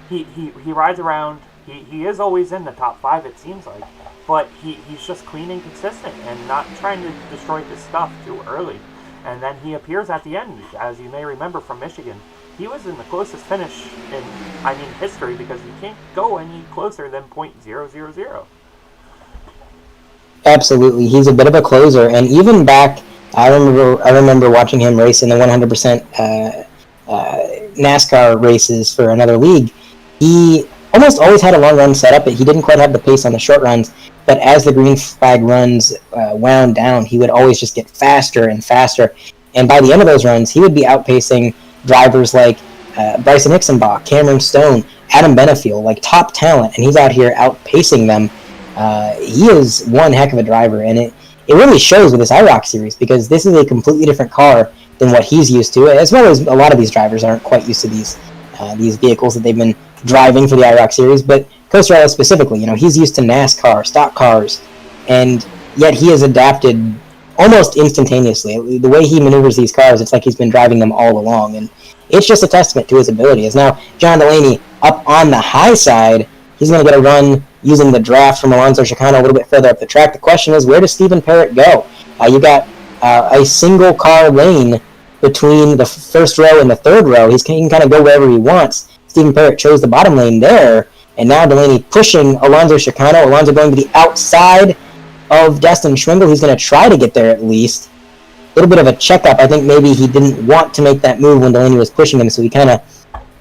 He rides around. He is always in the top 5, it seems like, but he's just clean and consistent and not trying to destroy his stuff too early. And then he appears at the end, as you may remember from Michigan. He was in the closest finish in history, because you can't go any closer than .000. Absolutely, he's a bit of a closer, and even back, I remember watching him race in the 100% NASCAR races for another league. He almost always had a long run set up, but he didn't quite have the pace on the short runs. But as the green flag runs wound down, he would always just get faster and faster. And by the end of those runs, he would be outpacing drivers like Bryson Hixenbaugh, Cameron Stone, Adam Benefiel, like top talent, and he's out here outpacing them. He is one heck of a driver, and it really shows with this IROC series, because this is a completely different car than what he's used to, as well as a lot of these drivers aren't quite used to these vehicles that they've been driving for the IROC series. But Costarello specifically, he's used to NASCAR, stock cars, and yet he has adapted almost instantaneously. The way he maneuvers these cars, it's like he's been driving them all along, and it's just a testament to his ability. As now Jon Dulaney up on the high side, he's going to get a run using the draft from Alonso Chicano a little bit further up the track. The question is, where does Stephen Parrott go? You got a single car lane between the first row and the third row. He can kind of go wherever he wants. Stephen Parrott chose the bottom lane there, and now Dulaney pushing Alonso Chicano. Alonso going to the outside of Destin Schwindel. He's going to try to get there at least. A little bit of a checkup. I think maybe he didn't want to make that move when Dulaney was pushing him, so he kind of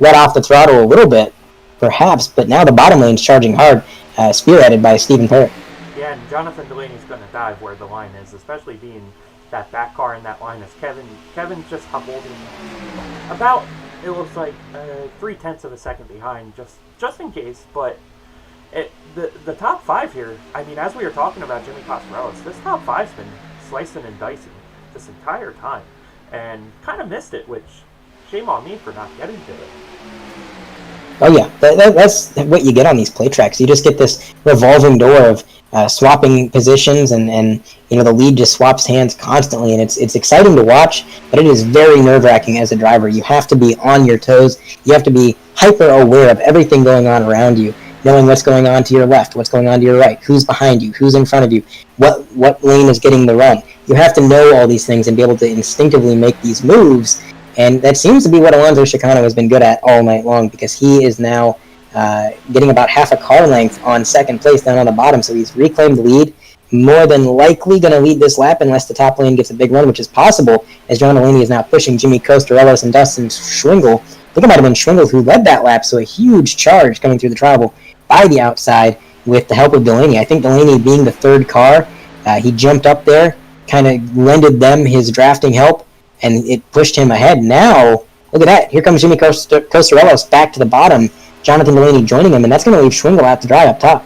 let off the throttle a little bit, perhaps. But now the bottom lane's charging hard, spearheaded by Stephen Parrott. Yeah, and Jonathan Delaney's going to dive where the line is, especially being that back car in that line is Kevin's just holding about, it looks like 0.3 of a second behind, just in case. But the top 5 here, I mean, as we were talking about Jimmy Costarellos, this top 5's been slicing and dicing this entire time and kind of missed it, which shame on me for not getting to it. Oh yeah, that's what you get on these play tracks. You just get this revolving door of swapping positions, and the lead just swaps hands constantly, and it's exciting to watch, but it is very nerve-wracking as a driver. You have to be on your toes. You have to be hyper aware of everything going on around you, knowing what's going on to your left, what's going on to your right, who's behind you, who's in front of you, what lane is getting the run. You have to know all these things and be able to instinctively make these moves. And that seems to be what Alonso Chicano has been good at all night long, because he is now getting about half a car length on second place down on the bottom. So he's reclaimed the lead, more than likely going to lead this lap unless the top lane gets a big run, which is possible, as Jon Dulaney is now pushing Jimmy Costarelos and Dustin Schwingel. I think it might have been Schwingel who led that lap, so a huge charge coming through the travel by the outside with the help of Dulaney. I think Dulaney, being the third car, he jumped up there, kind of lended them his drafting help, and it pushed him ahead. Now, look at that. Here comes Jimmy Costarelos back to the bottom. Jonathan Dulaney joining him, and that's going to leave Schwingel out to dry up top.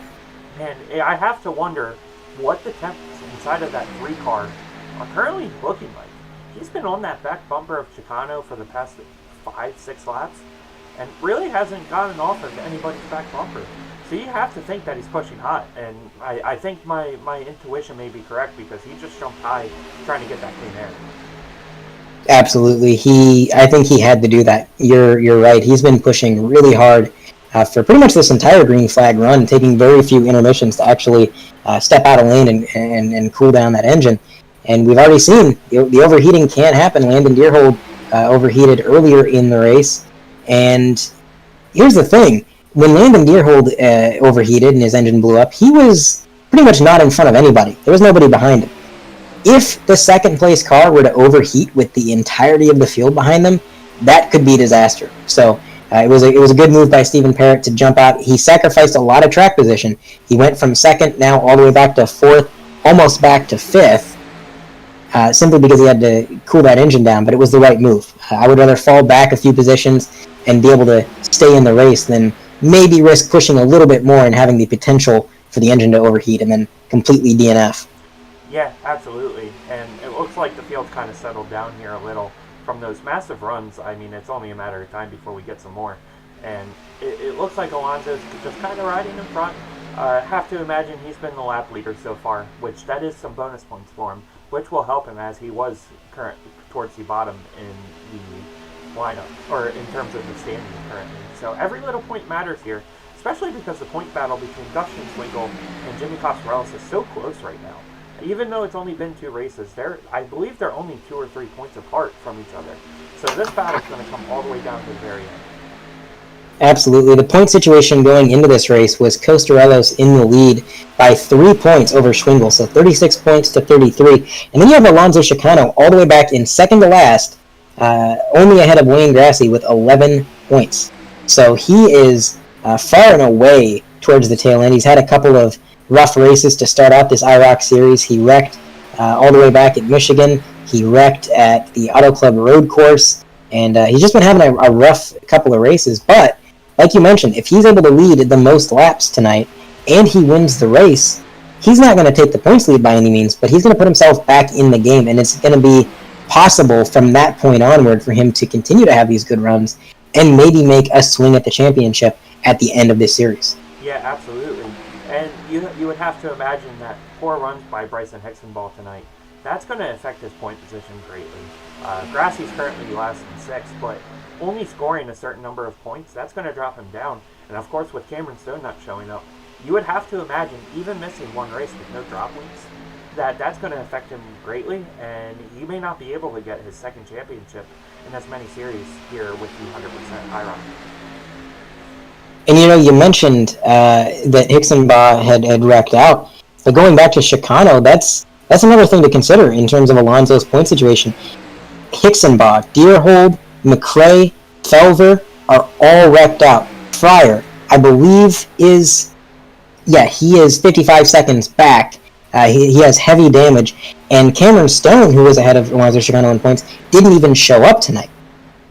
And I have to wonder what the temps inside of that 3 car are currently looking like. He's been on that back bumper of Chicano for the past 5-6 laps, and really hasn't gotten off of anybody's back bumper. So you have to think that he's pushing hot, and I think my intuition may be correct, because he just jumped high trying to get that clean air. Absolutely. I think he had to do that. You're right. He's been pushing really hard for pretty much this entire green flag run, taking very few intermissions to actually step out of lane and cool down that engine. And we've already seen the overheating can happen. Landon Deerhold overheated earlier in the race. And here's the thing. When Landon Deerhold overheated and his engine blew up, he was pretty much not in front of anybody. There was nobody behind him. If the second place car were to overheat with the entirety of the field behind them, that could be disaster. So it was a good move by Stephen Parrott to jump out. He sacrificed a lot of track position. He went from second now all the way back to fourth, almost back to fifth, simply because he had to cool that engine down, but it was the right move. I would rather fall back a few positions and be able to stay in the race than maybe risk pushing a little bit more and having the potential for the engine to overheat and then completely DNF. Yeah, absolutely. And it looks like the field's kind of settled down here a little from those massive runs. I mean, it's only a matter of time before we get some more. And it looks like Alonso's just kind of riding in front. Have to imagine he's been the lap leader so far, which that is some bonus points for him, which will help him as he was towards the bottom in the lineup, or in terms of the standings currently. So every little point matters here, especially because the point battle between Dustin Schwingel and Jimmy Costarelos is so close right now. Even though it's only been 2 races, I believe they're only 2 or 3 points apart from each other. So this battle's going to come all the way down to the very end. Absolutely. The point situation going into this race was Costarelos in the lead by 3 points over Schwingel, so 36 points to 33. And then you have Alonso Chicano all the way back in second to last, only ahead of Wayne Grassi with 11 points. So he is far and away towards the tail end. He's had a couple of rough races to start out this IROC series. He wrecked all the way back at Michigan. He wrecked at the Auto Club road course. And he's just been having a rough couple of races. But, like you mentioned, if he's able to lead the most laps tonight and he wins the race, he's not going to take the points lead by any means, but he's going to put himself back in the game. And it's going to be possible from that point onward for him to continue to have these good runs and maybe make a swing at the championship at the end of this series. Yeah, absolutely. And you would have to imagine that poor runs by Bryson Hixenbaugh tonight, that's going to affect his point position greatly. Grassi's currently last in 6th, but only scoring a certain number of points, that's going to drop him down. And of course, with Cameron Stone not showing up, you would have to imagine, even missing 1 race with no drop weeks, that's going to affect him greatly, and he may not be able to get his 2nd championship in as many series here with the 100% IROC. And you mentioned that Hixenbaugh had wrecked out, but going back to Chicano, that's another thing to consider in terms of Alonso's point situation. Hixenbaugh, Deerhold, McRae, Felver are all wrecked out. Fryer, I believe, he is 55 seconds back. He has heavy damage, and Cameron Stone, who was ahead of Alonso Chicano in points, didn't even show up tonight.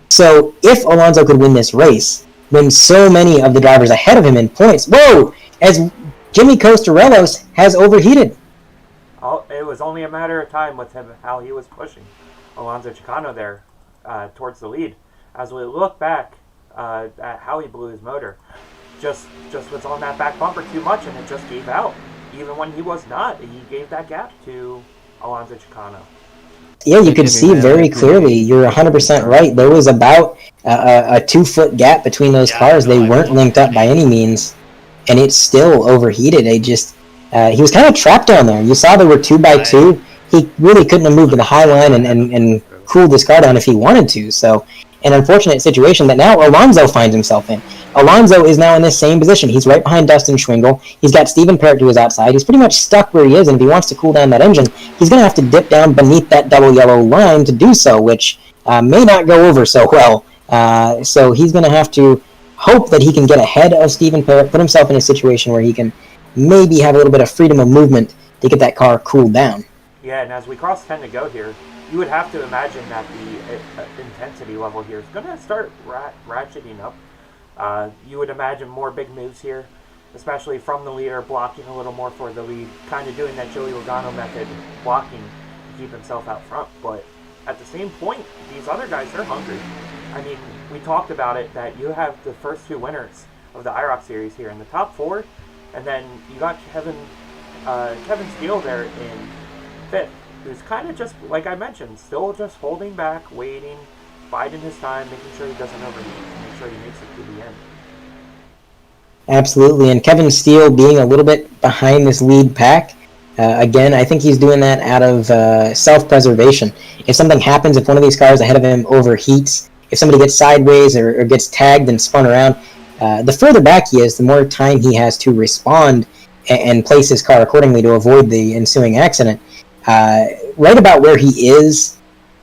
So if Alonso could win this race, when so many of the drivers ahead of him in points, as Jimmy Costarelos has overheated. it was only a matter of time with him how he was pushing Alonso Chicano there towards the lead. As we look back at how he blew his motor, just was on that back bumper too much, and it just gave out. Even when he was not, he gave that gap to Alonso Chicano. Yeah, you could see very clearly. You're 100% right. There was about a 2-foot gap between those cars. They weren't linked up by any means, and it still overheated. He was kind of trapped down there. You saw there were 2x2. He really couldn't have moved to the high line and cooled this car down if he wanted to. So, an unfortunate situation that now Alonso finds himself in. Alonso is now in this same position. He's right behind Dustin Schwingel. He's got Steven Parrott to his outside. He's pretty much stuck where he is, and if he wants to cool down that engine, he's going to have to dip down beneath that double yellow line to do so, which may not go over so well. So he's going to have to hope that he can get ahead of Steven Parrott, put himself in a situation where he can maybe have a little bit of freedom of movement to get that car cooled down. Yeah, and as we cross 10 to go here, you would have to imagine that the intensity level here is going to start ratcheting up. You would imagine more big moves here, especially from the leader, blocking a little more for the lead, kind of doing that Joey Logano method, blocking to keep himself out front. But at the same point, these other guys, they're hungry. I mean, we talked about it, that you have the first 2 winners of the IROC series here in the top 4, and then you got Kevin Steele there in 5th, who's kind of just, like I mentioned, still just holding back, waiting, biding his time, making sure he doesn't overheat, and make sure he makes it to the end. Absolutely, and Kevin Steele being a little bit behind this lead pack, again, I think he's doing that out of self-preservation. If something happens, if one of these cars ahead of him overheats, if somebody gets sideways or gets tagged and spun around, the further back he is, the more time he has to respond and place his car accordingly to avoid the ensuing accident. Right about where he is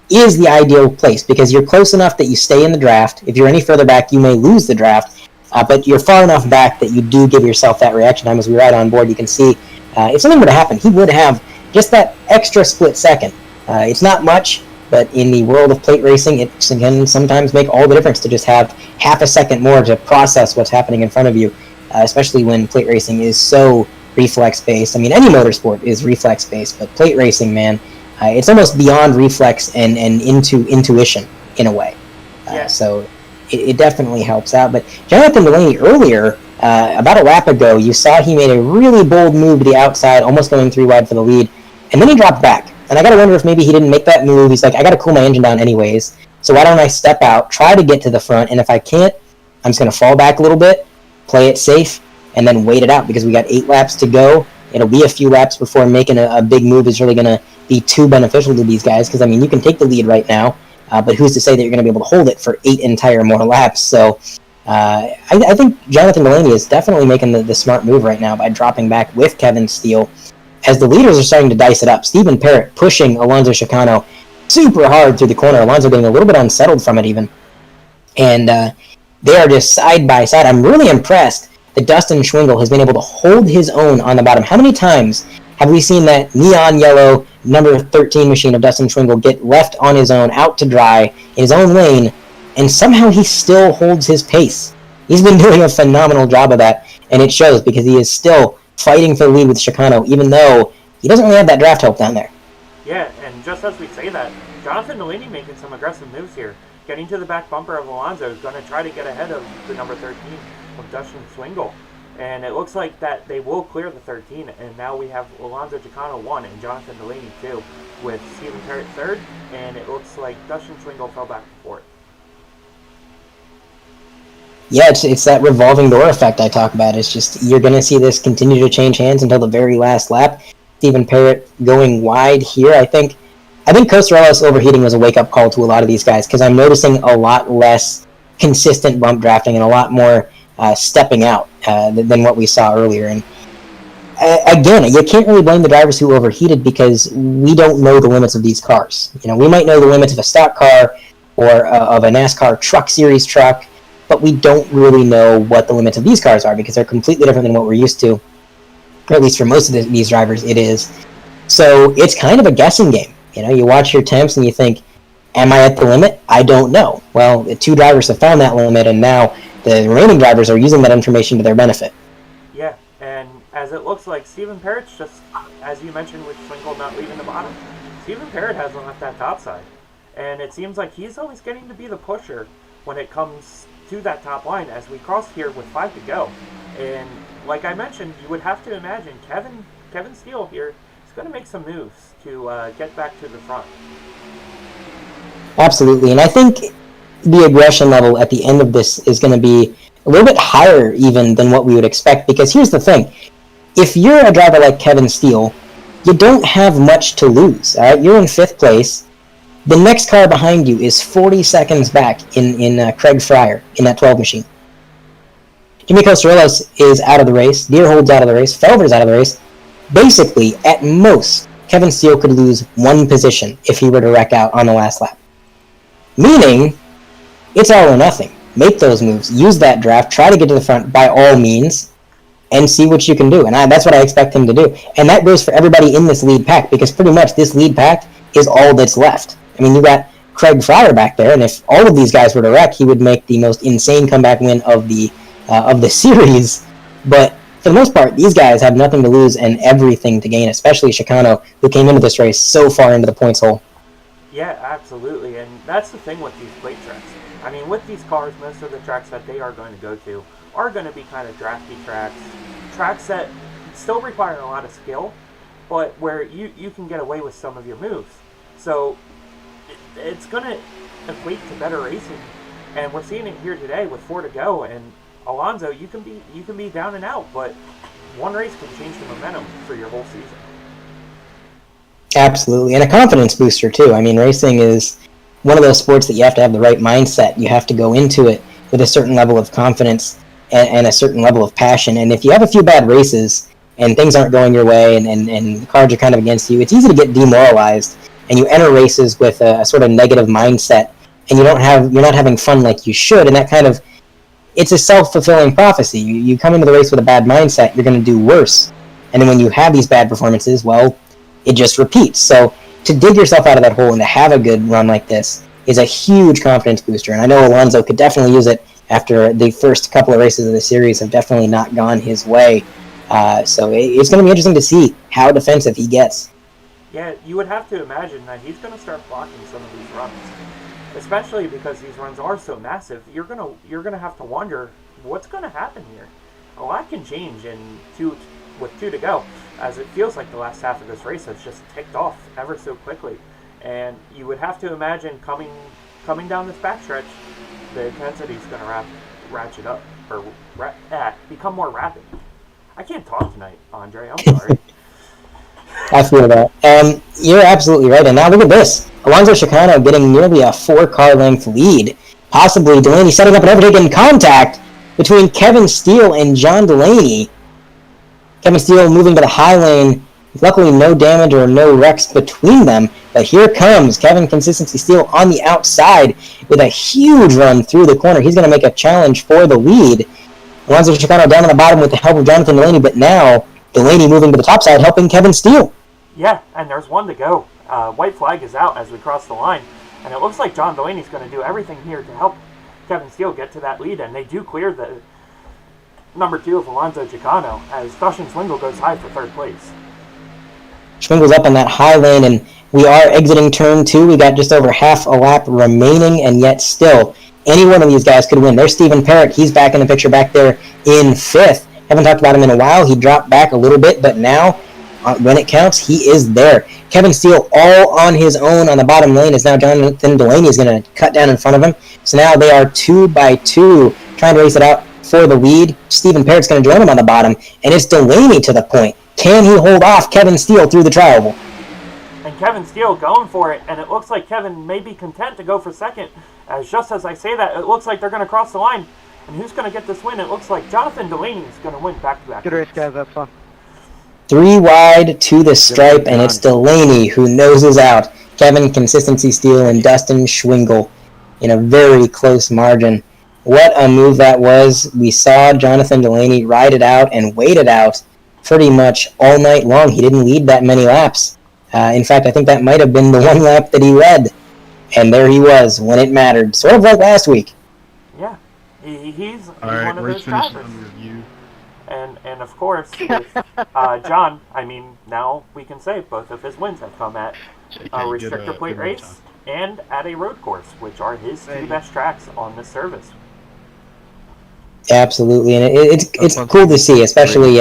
the ideal place, because you're close enough that you stay in the draft. If you're any further back, you may lose the draft, but you're far enough back that you do give yourself that reaction time. As we ride on board, you can see if something were to happen, he would have just that extra split second. It's not much, but in the world of plate racing, it can sometimes make all the difference to just have half a second more to process what's happening in front of you, especially when plate racing is so reflex-based. I mean, any motorsport is reflex-based, but plate racing, man, it's almost beyond reflex and into intuition in a way. So it definitely helps out. But Jonathan Dulaney earlier, about a lap ago, you saw he made a really bold move to the outside, almost going 3 wide for the lead, and then he dropped back. And I got to wonder if maybe he didn't make that move. He's like, I got to cool my engine down anyways, so why don't I step out, try to get to the front, and if I can't, I'm just going to fall back a little bit, play it safe, and then wait it out, because we got 8 laps to go. It'll be a few laps before making a big move is really going to be too beneficial to these guys, because, I mean, you can take the lead right now, but who's to say that you're going to be able to hold it for 8 entire more laps? So I think Jonathan Dulaney is definitely making the smart move right now by dropping back with Kevin Steele, as the leaders are starting to dice it up. Steven Parrott pushing Alonso Chicano super hard through the corner. Alonso getting a little bit unsettled from it even. And they are just side by side. I'm really impressed that Dustin Schwingel has been able to hold his own on the bottom. How many times have we seen that neon yellow number 13 machine of Dustin Schwingel get left on his own, out to dry, in his own lane, and somehow he still holds his pace? He's been doing a phenomenal job of that, and it shows, because he is still fighting for the lead with Chicano, even though he doesn't really have that draft help down there. Yeah, and just as we say that, Jonathan Dulaney making some aggressive moves here. Getting to the back bumper of Alonso is going to try to get ahead of the number 13 of Dustin Schwingel. And it looks like that they will clear the 13, and now we have Alonso Chicano 1 and Jonathan Dulaney 2, with Steven Parrott 3rd, and it looks like Dustin Schwingel fell back to 4th. Yeah, it's that revolving door effect I talk about. It's just, you're going to see this continue to change hands until the very last lap. Steven Parrott going wide here. I think Cosarellos overheating was a wake-up call to a lot of these guys, because I'm noticing a lot less consistent bump drafting and a lot more stepping out than what we saw earlier. And again, you can't really blame the drivers who overheated, because we don't know the limits of these cars. You know, we might know the limits of a stock car or of a NASCAR truck series truck, but we don't really know what the limits of these cars are, because they're completely different than what we're used to. Or at least for most of these drivers, it is. So it's kind of a guessing game. You know, you watch your temps and you think, am I at the limit? I don't know. Well, the 2 drivers have found that limit, and now the remaining drivers are using that information to their benefit. Yeah, and as it looks like Stephen Parrott's just, as you mentioned with Swingle not leaving the bottom, Stephen Parrott hasn't left that top side. And it seems like he's always getting to be the pusher when it comes to that top line as we cross here with 5 to go. And like I mentioned, you would have to imagine Kevin Steele here is going to make some moves to get back to the front. Absolutely, and I think the aggression level at the end of this is going to be a little bit higher even than what we would expect, because here's the thing. If you're a driver like Kevin Steele, you don't have much to lose, all right? You're in 5th place. The next car behind you is 40 seconds back in Craig Fryer in that 12 machine. Jimmy Costarelos is out of the race. Deerhold's out of the race. Felver's out of the race. Basically, at most, Kevin Steele could lose 1 position if he were to wreck out on the last lap. Meaning, it's all or nothing. Make those moves. Use that draft. Try to get to the front by all means and see what you can do. And that's what I expect him to do. And that goes for everybody in this lead pack, because pretty much this lead pack is all that's left. I mean, you got Craig Fryer back there, and if all of these guys were to wreck, he would make the most insane comeback win of the series. But for the most part, these guys have nothing to lose and everything to gain, especially Chicano, who came into this race so far into the points hole. Yeah, absolutely, and that's the thing with these late tracks. I mean, with these cars, most of the tracks that they are going to go to are going to be kind of drafty tracks that still require a lot of skill, but where you can get away with some of your moves. So it's going to equate to better racing, and we're seeing it here today with 4 to go. And Alonso, you can be down and out, but one race can change the momentum for your whole season. Absolutely, and a confidence booster too. I mean, racing is one of those sports that you have to have the right mindset. You have to go into it with a certain level of confidence and a certain level of passion. And if you have a few bad races and things aren't going your way and the cards are kind of against you, it's easy to get demoralized. And you enter races with a sort of negative mindset, and you're not having fun like you should. And that kind of, it's a self-fulfilling prophecy. You come into the race with a bad mindset, you're going to do worse. And then when you have these bad performances, well, it just repeats. So to dig yourself out of that hole and to have a good run like this is a huge confidence booster. And I know Alonso could definitely use it after the first couple of races of the series have definitely not gone his way. So it's going to be interesting to see how defensive he gets. Yeah, you would have to imagine that he's going to start blocking some of these runs, especially because these runs are so massive. You're gonna have to wonder what's going to happen here. A lot can change with 2 to go, as it feels like the last half of this race has just ticked off ever so quickly. And you would have to imagine coming down this backstretch, the intensity is going to ratchet up, or become more rapid. I can't talk tonight, Andre. I'm sorry. I feel that. You're absolutely right. And now look at this. Alonso Chicano getting nearly a 4-car length lead. Possibly Dulaney setting up an overtaken contact between Kevin Steele and Jon Dulaney. Kevin Steele moving to the high lane. Luckily, no damage or no wrecks between them. But here comes Kevin Consistency Steele on the outside with a huge run through the corner. He's going to make a challenge for the lead. Alonso Chicano down on the bottom with the help of Jonathan Dulaney, but now Dulaney moving to the top side, helping Kevin Steele. Yeah, and there's 1 to go. White flag is out as we cross the line, and it looks like Jon Dulaney's going to do everything here to help Kevin Steele get to that lead, and they do clear the number 2 of Alonso Chicano as Dustin Swingle goes high for 3rd place. Swingle's up in that high lane, and we are exiting turn 2. We got just over half a lap remaining, and yet still, any one of these guys could win. There's Stephen Parrott. He's back in the picture back there in 5th. Haven't talked about him in a while. He dropped back a little bit, but now, when it counts, he is there. Kevin Steele all on his own on the bottom lane as now Jonathan Dulaney is going to cut down in front of him. So now they are 2 by 2 trying to race it out for the lead. Stephen Parrott's going to join him on the bottom, and it's Dulaney to the point. Can he hold off Kevin Steele through the tri-oval? And Kevin Steele going for it, and it looks like Kevin may be content to go for 2nd. As just as I say that, it looks like they're going to cross the line. And who's going to get this win? It looks like Jonathan Dulaney is going to win back-to-back. Good race, guys. Have fun. 3 wide to the stripe, and it's Dulaney who noses out Kevin Consistency Steele and Dustin Schwingle in a very close margin. What a move that was. We saw Jonathan Dulaney ride it out and wait it out pretty much all night long. He didn't lead that many laps. In fact, I think that might have been the 1 lap that he led. And there he was when it mattered, sort of like last week. Yeah, he's one of those drivers. And of course, with John, I mean, now we can say both of his wins have come at a restrictor plate race and at a road course, which are his two best tracks on this service. Absolutely, and it's cool to see, especially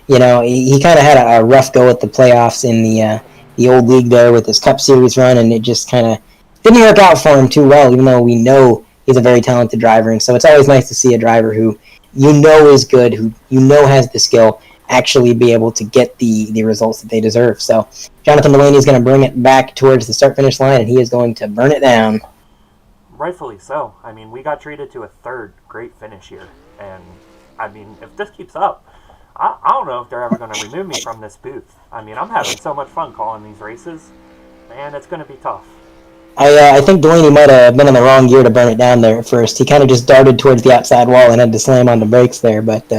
you know, he kind of had a rough go at the playoffs in the old league there with his Cup Series run, and it just kind of didn't work out for him too well, even though we know he's a very talented driver. And so it's always nice to see a driver who you know is good, who you know has the skill, actually be able to get the results that they deserve. So Jonathan Dulaney is going to bring it back towards the start-finish line, and he is going to burn it down. Rightfully so. I mean, we got treated to a third great finish here. And, I mean, if this keeps up, I don't know if they're ever going to remove me from this booth. I mean, I'm having so much fun calling these races. Man, it's going to be tough. I think Dulaney might have been in the wrong gear to burn it down there at first. He kind of just darted towards the outside wall and had to slam on the brakes there. But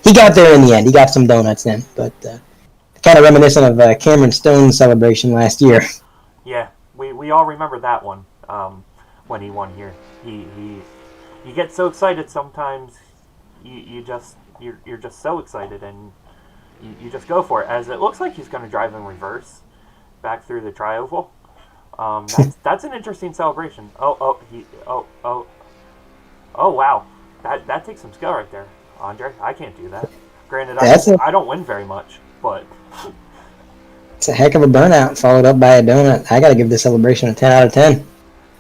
he got there in the end. He got some donuts in. But kind of reminiscent of Cameron Stone's celebration last year. Yeah, we all remember that one when he won here. You get so excited sometimes. You're just so excited, and you just go for it. As it looks like he's going to drive in reverse back through the tri-oval. That's an interesting celebration. Oh wow, that takes some skill right there, Andre. I can't do that. Granted, I don't win very much, but it's a heck of a burnout followed up by a donut. I got to give this celebration a 10 out of 10.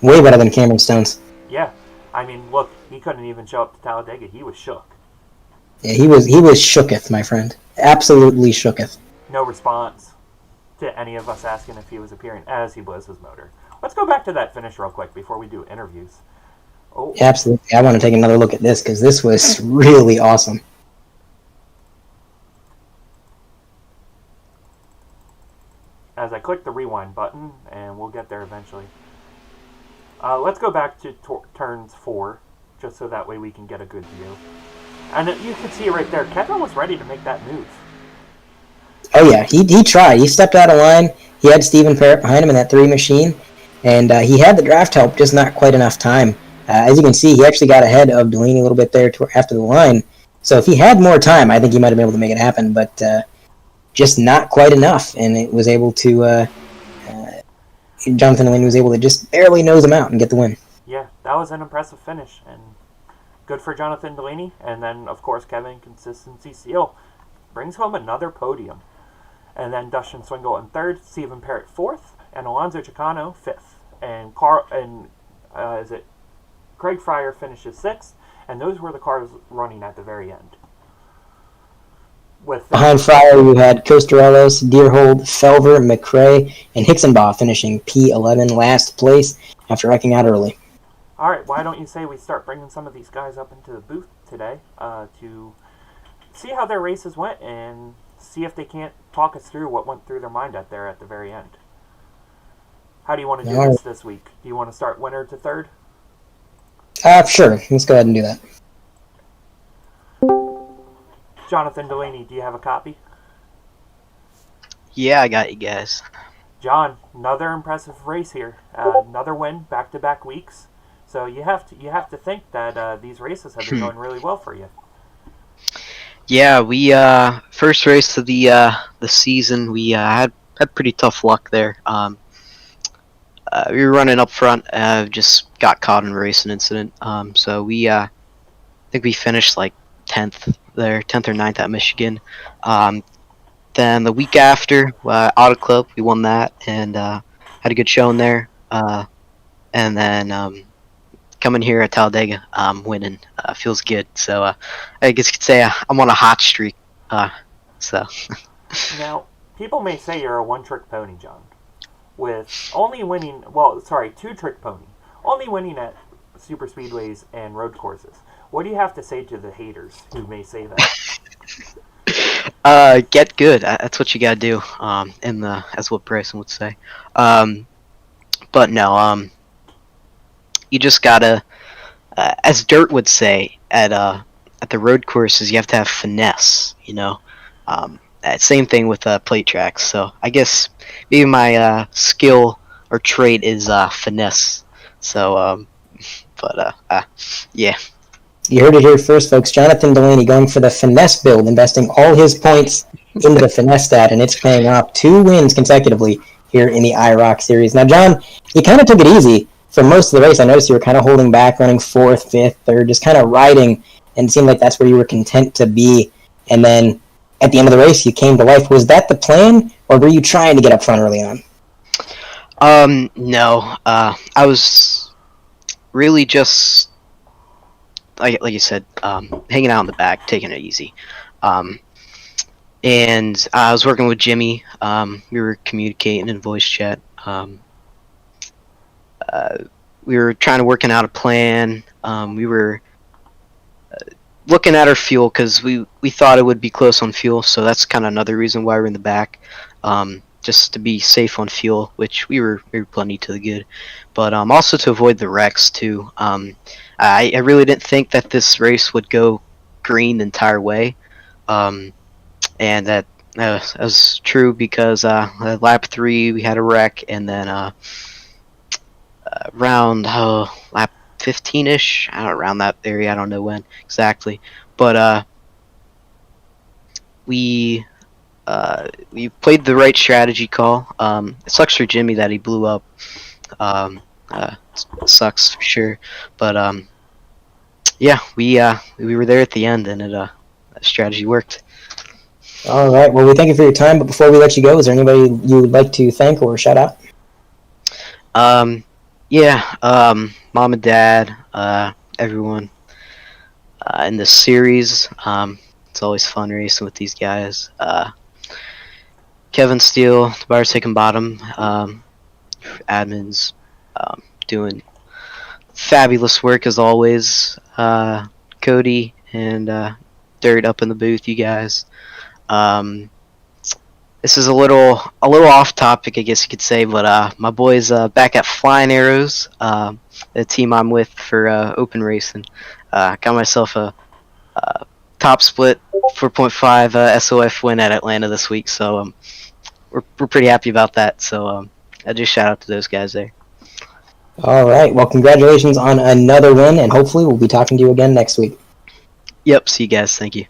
Way better than Cameron Stone's. Yeah, I mean, look, he couldn't even show up to Talladega. He was shook. Yeah, he was shooketh, my friend. Absolutely shooketh. No response to any of us asking if he was appearing as he blows his motor. Let's go back to that finish real quick before we do interviews. Oh, absolutely. I want to take another look at this because this was really awesome. As I click the rewind button, and we'll get there eventually. Let's go back to turns 4, just so that way we can get a good view. And you can see right there, Kevin was ready to make that move. Oh yeah, he tried. He stepped out of line. He had Stephen Parrott behind him in that 3 machine, and he had the draft help, just not quite enough time. As you can see, he actually got ahead of Dulaney a little bit there after the line. So if he had more time, I think he might have been able to make it happen, but just not quite enough. And it was able to, Jonathan Dulaney was able to just barely nose him out and get the win. Yeah, that was an impressive finish, and good for Jonathan Dulaney. And then, of course, Kevin Consistency Seal brings home another podium. And then Dustin Swingle in 3rd, Stephen Parrott 4th, and Alonso Chicano 5th. And Craig Fryer finishes 6th, and those were the cars running at the very end. Behind Fryer, you had Costarelos, Deerhold, Felver, McRae, and Hixenbaugh finishing P11 last place after wrecking out early. All right, why don't you say we start bringing some of these guys up into the booth today to see how their races went and see if they can't talk us through what went through their mind at the very end. How do you want to do this week? Do you want to start winner to 3rd? Sure. Let's go ahead and do that. Jonathan Dulaney, do you have a copy? Yeah, I got you guys. John, another impressive race here. Another win, back-to-back weeks. So you have to think that these races have been going really well for you. Yeah, we first race of the season, we had pretty tough luck there. We were running up front, just got caught in a racing incident. So we I think we finished like 10th there, 10th or 9th at Michigan. Then the week after, Auto Club, we won that and had a good showing there. And then coming here at Talladega, winning feels good. So I guess you could say I'm on a hot streak. So now, people may say you're a one-trick pony, John, with only winning. Two-trick pony, only winning at super speedways and road courses. What do you have to say to the haters who may say that? Get good. That's what you gotta do. As what Bryson would say. But no. You just gotta, as Dirt would say, at the road courses, you have to have finesse. You know. Same thing with plate tracks. So I guess maybe my skill or trait is finesse. So, yeah. You heard it here first, folks. Jonathan Dulaney going for the finesse build, investing all his points into the finesse stat, and it's paying off. 2 wins consecutively here in the IROC series. Now, John, you kind of took it easy for most of the race. I noticed you were kind of holding back, running 4th, 5th, 3rd, just kind of riding, and it seemed like that's where you were content to be. And then at the end of the race, you came to life. Was that the plan, or were you trying to get up front early on? No. I was really just, like you said, hanging out in the back, taking it easy. And I was working with Jimmy. We were communicating in voice chat. We were trying to work out a plan. We were looking at our fuel because we thought it would be close on fuel, so that's kind of another reason why we're in the back, just to be safe on fuel, which we were plenty to the good, but also to avoid the wrecks too. I really didn't think that this race would go green the entire way, and that was true because lap 3 we had a wreck, and then around lap 15-ish, around that area, I don't know when exactly, but we played the right strategy call. It sucks for Jimmy that he blew up. It sucks for sure, but yeah, we were there at the end, and that strategy worked. All right, well, we thank you for your time, but before we let you go, is there anybody you would like to thank or shout out? Mom and Dad, everyone in this series. It's always fun racing with these guys. Kevin Steele, Bryson Hixenbaugh, admins, doing fabulous work as always. Cody and Dirt up in the booth, you guys. This is a little off topic, I guess you could say, but my boys back at Flying Arrows, the team I'm with for open racing, got myself a top split 4.5 SOF win at Atlanta this week, so we're pretty happy about that. So I just shout out to those guys there. All right, well, congratulations on another win, and hopefully we'll be talking to you again next week. Yep, see you guys. Thank you.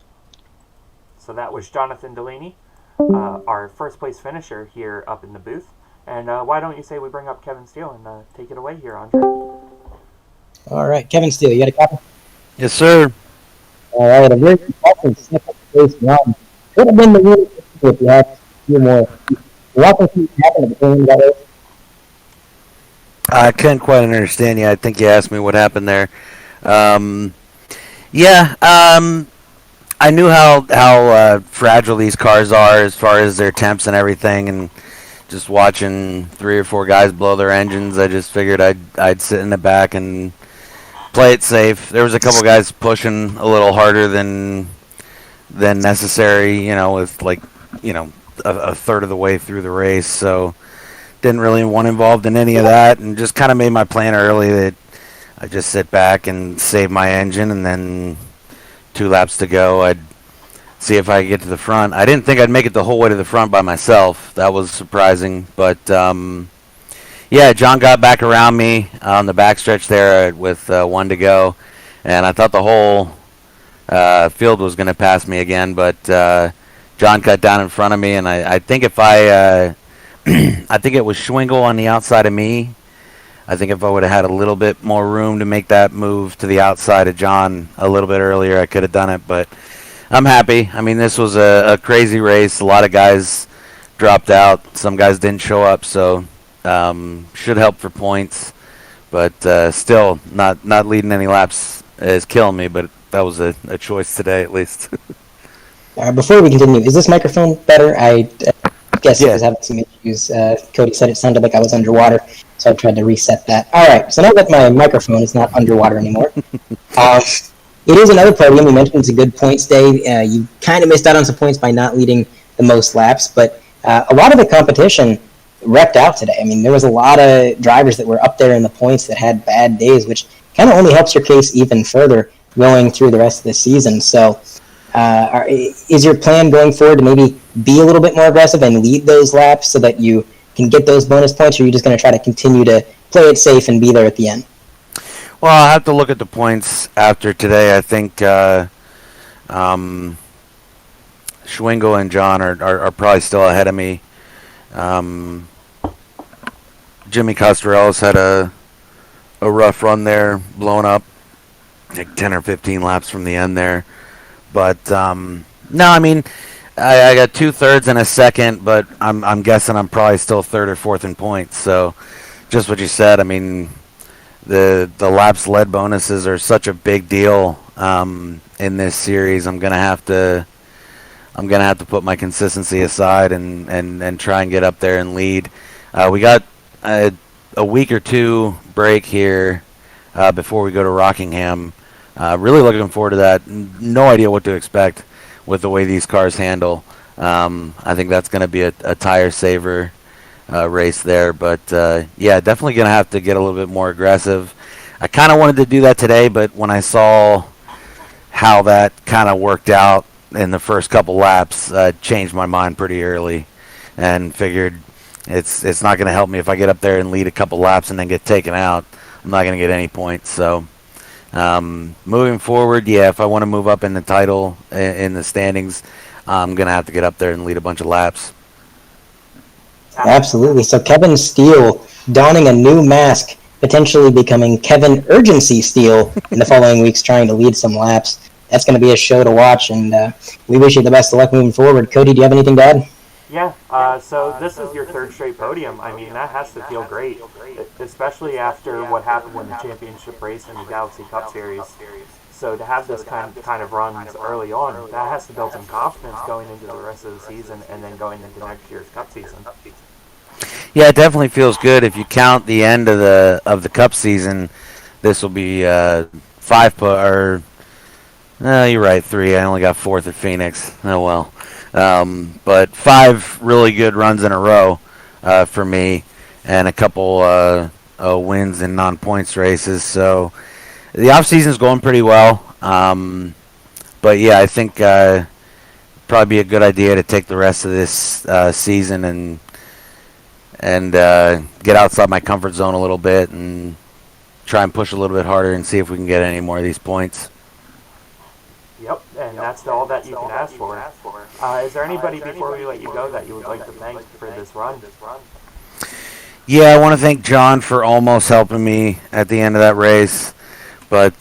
So that was Jonathan Dulaney, our first place finisher here up in the booth. And why don't you say we bring up Kevin Steele and take it away here, Andre? All right, Kevin Steele, you got a copy? Yes, sir. All right, a very important second place run. Could have been the win if you had a few more. What happened at the beginning of that race? I couldn't quite understand you. I think you asked me what happened there. I knew how fragile these cars are as far as their temps and everything, and just watching 3 or 4 guys blow their engines, I just figured I'd sit in the back and play it safe. There was a couple guys pushing a little harder than necessary, with a third of the way through the race, so didn't really want involved in any of that, and just kind of made my plan early that I just sit back and save my engine, and then 2 laps to go, I'd see if I could get to the front. I didn't think I'd make it the whole way to the front by myself. That was surprising, but yeah, John got back around me on the backstretch there with 1 to go, and I thought the whole field was going to pass me again, but John cut down in front of me, and I think if I think it was Schwingle on the outside of me. I think if I would have had a little bit more room to make that move to the outside of John a little bit earlier, I could have done it, but I'm happy. I mean, this was a crazy race. A lot of guys dropped out. Some guys didn't show up, so should help for points. But still, not leading any laps is killing me, but that was a choice today at least. Before we continue, is this microphone better? I guess Yeah. I was having some issues. Cody said it sounded like I was underwater, so I tried to reset that. All right, so now that my microphone is not underwater anymore, it is another podium. We mentioned it's a good points day. You kind of missed out on some points by not leading the most laps, but a lot of the competition repped out today. I mean, there was a lot of drivers that were up there in the points that had bad days, which kind of only helps your case even further going through the rest of the season. So is your plan going forward to maybe be a little bit more aggressive and lead those laps so that you can get those bonus points, or are you just going to try to continue to play it safe and be there at the end? Well, I'll have to look at the points after today. I think Schwingle and John are probably still ahead of me. Jimmy Costarellis had a rough run there, blown up like 10 or 15 laps from the end there. But no, I mean, I got 2/3 and a second, but I'm guessing I'm probably still third or fourth in points. So just what you said. I mean, the laps led bonuses are such a big deal in this series. I'm gonna have to put my consistency aside and try and get up there and lead. We got a week or two break here before we go to Rockingham. Really looking forward to that. No idea what to expect with the way these cars handle. I think that's going to be a tire saver race there. But yeah, definitely going to have to get a little bit more aggressive. I kind of wanted to do that today, but when I saw how that kind of worked out in the first couple laps, changed my mind pretty early and figured it's not going to help me if I get up there and lead a couple laps and then get taken out. I'm not going to get any points. So moving forward, yeah, if I want to move up in the title in the standings, I'm going to have to get up there and lead a bunch of laps. Absolutely. So Kevin Steele donning a new mask, potentially becoming Kevin Urgency Steele in the following weeks, trying to lead some laps. That's going to be a show to watch, and we wish you the best of luck moving forward. Cody, do you have anything to add? Yeah, so this is your third straight podium. I mean, that has to feel great, especially after what happened in the championship race in the Galaxy Cup Series. So to have this kind of runs early on, that has to build some confidence going into the rest of the season and then going into next year's Cup season. Yeah, it definitely feels good. If you count the end of the Cup season, this will be 5 No, you're right, 3. I only got 4th at Phoenix. Oh, well. But 5 really good runs in a row for me and a couple wins in non-points races. So the off-season's going pretty well. But, yeah, I think probably be a good idea to take the rest of this season and get outside my comfort zone a little bit and try and push a little bit harder and see if we can get any more of these points. Yep, and that's all that you can ask for. Is there anybody before we let you go that you would like to thank for this run? Yeah, I want to thank John for almost helping me at the end of that race, but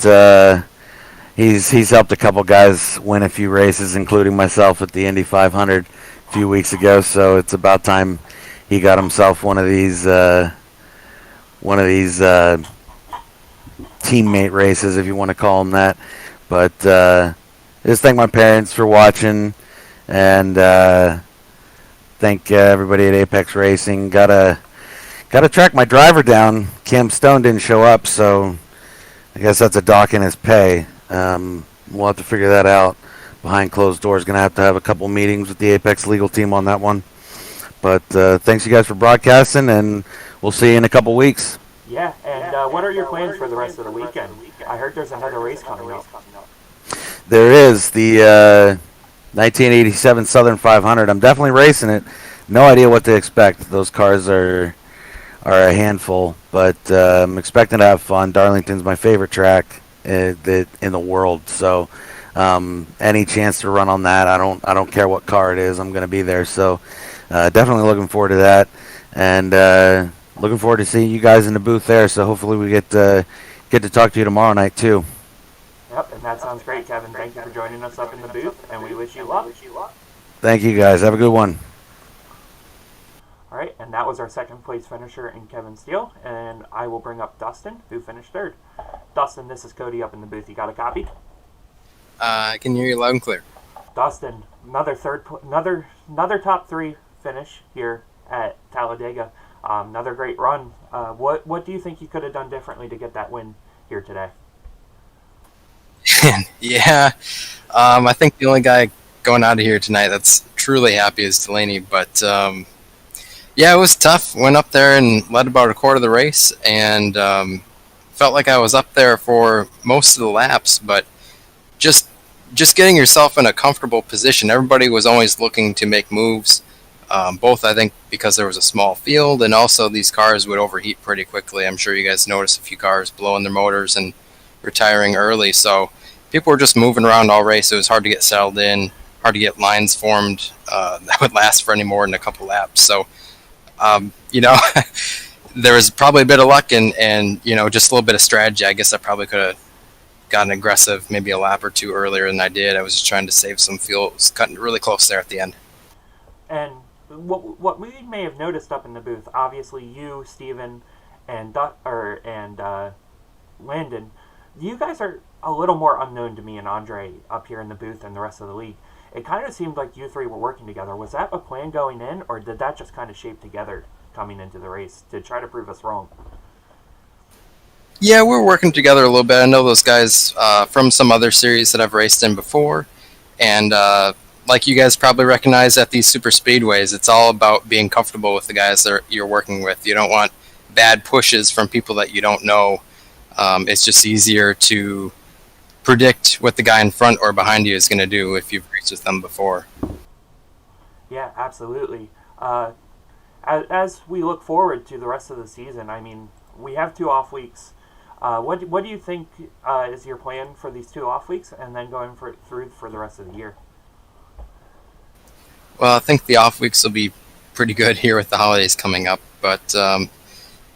he's helped a couple guys win a few races, including myself at the Indy 500 a few weeks ago. So it's about time he got himself one of these teammate races, if you want to call them that. But just thank my parents for watching, and thank everybody at Apex Racing. Gotta track my driver down. Cam Stone didn't show up, so I guess that's a dock in his pay. We'll have to figure that out behind closed doors. Gonna have to have a couple meetings with the Apex legal team on that one. But thanks you guys for broadcasting, and we'll see you in a couple weeks. Yeah, and what are your plans for the rest of the weekend? I heard there's another race coming up. There is the 1987 Southern 500. I'm definitely racing it. No idea what to expect. Those cars are a handful, but I'm expecting to have fun. Darlington's my favorite track in the world, so any chance to run on that, I don't care what car it is, I'm going to be there. So definitely looking forward to that, and looking forward to seeing you guys in the booth there. So hopefully we get to talk to you tomorrow night too. Yep, and that sounds great, Kevin. Thank you for joining us up in the booth, and we wish you luck. Thank you, guys. Have a good one. All right, and that was our second place finisher in Kevin Steele, and I will bring up Dustin, who finished third. Dustin, this is Cody up in the booth. You got a copy? I can hear you loud and clear. Dustin, another top 3 finish here at Talladega. Another great run. What do you think you could have done differently to get that win here today? Yeah, I think the only guy going out of here tonight that's truly happy is Dulaney. But yeah, it was tough. Went up there and led about a quarter of the race, and felt like I was up there for most of the laps. But just getting yourself in a comfortable position. Everybody was always looking to make moves. Both, I think, because there was a small field, and also these cars would overheat pretty quickly. I'm sure you guys noticed a few cars blowing their motors and retiring early. So people were just moving around all race. It was hard to get settled in, hard to get lines formed that would last for any more than a couple laps. So, there was probably a bit of luck and just a little bit of strategy. I guess I probably could have gotten aggressive maybe a lap or two earlier than I did. I was just trying to save some fuel. It was cutting really close there at the end. And what we may have noticed up in the booth, obviously you, Steven, and Landon, you guys are a little more unknown to me and Andre up here in the booth and the rest of the league. It kind of seemed like you three were working together. Was that a plan going in, or did that just kind of shape together coming into the race to try to prove us wrong? Yeah, we're working together a little bit. I know those guys from some other series that I've raced in before, and like you guys probably recognize at these super speedways, it's all about being comfortable with the guys that you're working with. You don't want bad pushes from people that you don't know. It's just easier to predict what the guy in front or behind you is going to do if you've raced with them before. Yeah, absolutely. As we look forward to the rest of the season, I mean, we have 2 off weeks. What do you think is your plan for these 2 off weeks and then going through for the rest of the year? Well, I think the off weeks will be pretty good here with the holidays coming up, but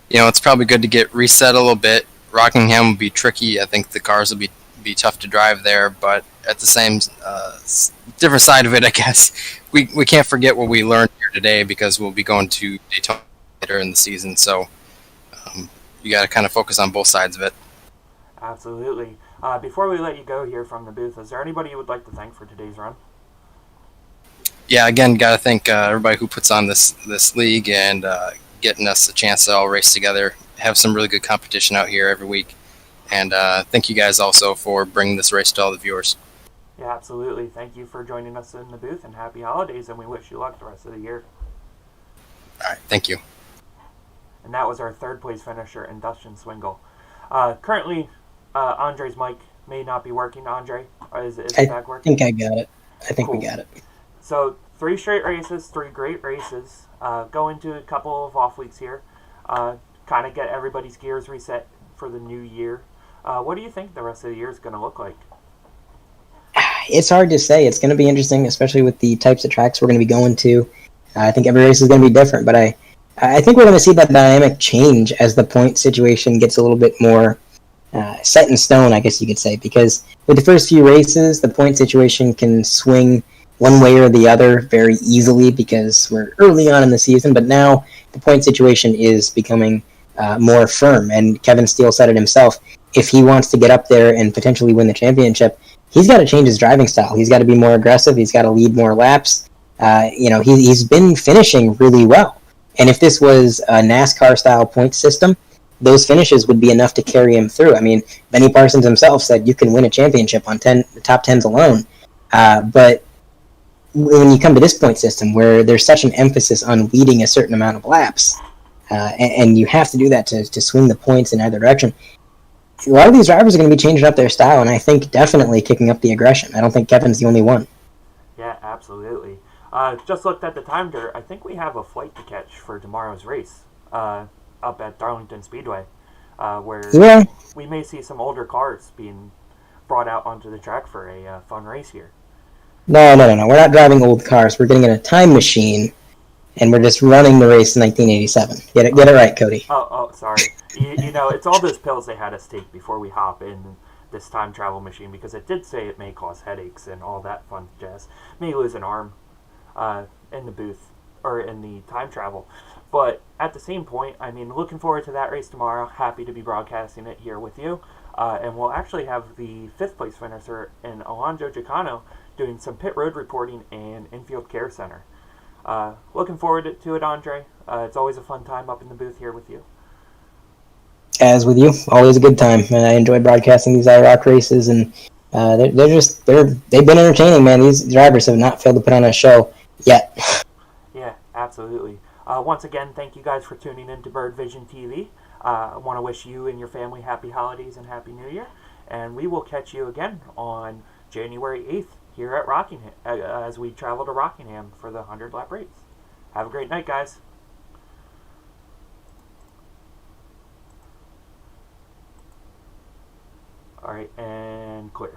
it's probably good to get reset a little bit. Rockingham will be tricky. I think the cars will be tough to drive there, but at the same different side of it, I guess we can't forget what we learned here today, because we'll be going to Daytona later in the season. So you got to kind of focus on both sides of it. Absolutely. Before we let you go here from the booth, is there anybody you would like to thank for today's run? Yeah, again, got to thank everybody who puts on this league and getting us a chance to all race together, have some really good competition out here every week. And thank you guys also for bringing this race to all the viewers. Yeah, absolutely. Thank you for joining us in the booth, and happy holidays, and we wish you luck the rest of the year. All right, thank you. And that was our 3rd place finisher in Dustin Swingle. Currently, Andre's mic may not be working. Andre, is it back working? I think I got it. I think Cool. we got it. So 3 straight races, 3 great races. Go into a couple of off weeks here. Kind of get everybody's gears reset for the new year. What do you think the rest of the year is going to look like? It's hard to say. It's going to be interesting, especially with the types of tracks we're going to be going to. I think every race is going to be different, but I think we're going to see that dynamic change as the point situation gets a little bit more set in stone, I guess you could say, because with the first few races, the point situation can swing one way or the other very easily because we're early on in the season, but now the point situation is becoming more firm, and Kevin Steele said it himself. If he wants to get up there and potentially win the championship, he's got to change his driving style. He's got to be more aggressive. He's got to lead more laps. He's been finishing really well. And if this was a NASCAR-style point system, those finishes would be enough to carry him through. I mean, Benny Parsons himself said you can win a championship on the top 10s alone. But when you come to this point system where there's such an emphasis on leading a certain amount of laps, and you have to do that to swing the points in either direction, a lot of these drivers are going to be changing up their style, and I think definitely kicking up the aggression. I don't think Kevin's the only one. Yeah, absolutely. Just looked at the time there. I think we have a flight to catch for tomorrow's race up at Darlington Speedway, where we may see some older cars being brought out onto the track for a fun race here. No. We're not driving old cars. We're getting in a time machine, and we're just running the race in 1987. Get it right, Cody. Oh, sorry. It's all those pills they had us take before we hop in this time travel machine, because it did say it may cause headaches and all that fun jazz. May lose an arm in the booth or in the time travel. But at the same point, I mean, looking forward to that race tomorrow. Happy to be broadcasting it here with you. And we'll actually have the 5th place finisher in Alonso Gicano doing some pit road reporting and infield care center. Looking forward to it, Andre. It's always a fun time up in the booth here with you. As with you, always a good time. And I enjoy broadcasting these IROC races, and they've been entertaining, man. These drivers have not failed to put on a show yet. Yeah, absolutely. Once again, thank you guys for tuning in to Bird Vision TV. I want to wish you and your family happy holidays and happy New Year, and we will catch you again on January 8th here at Rockingham as we travel to Rockingham for the 100-lap race. Have a great night, guys. All right, and clear.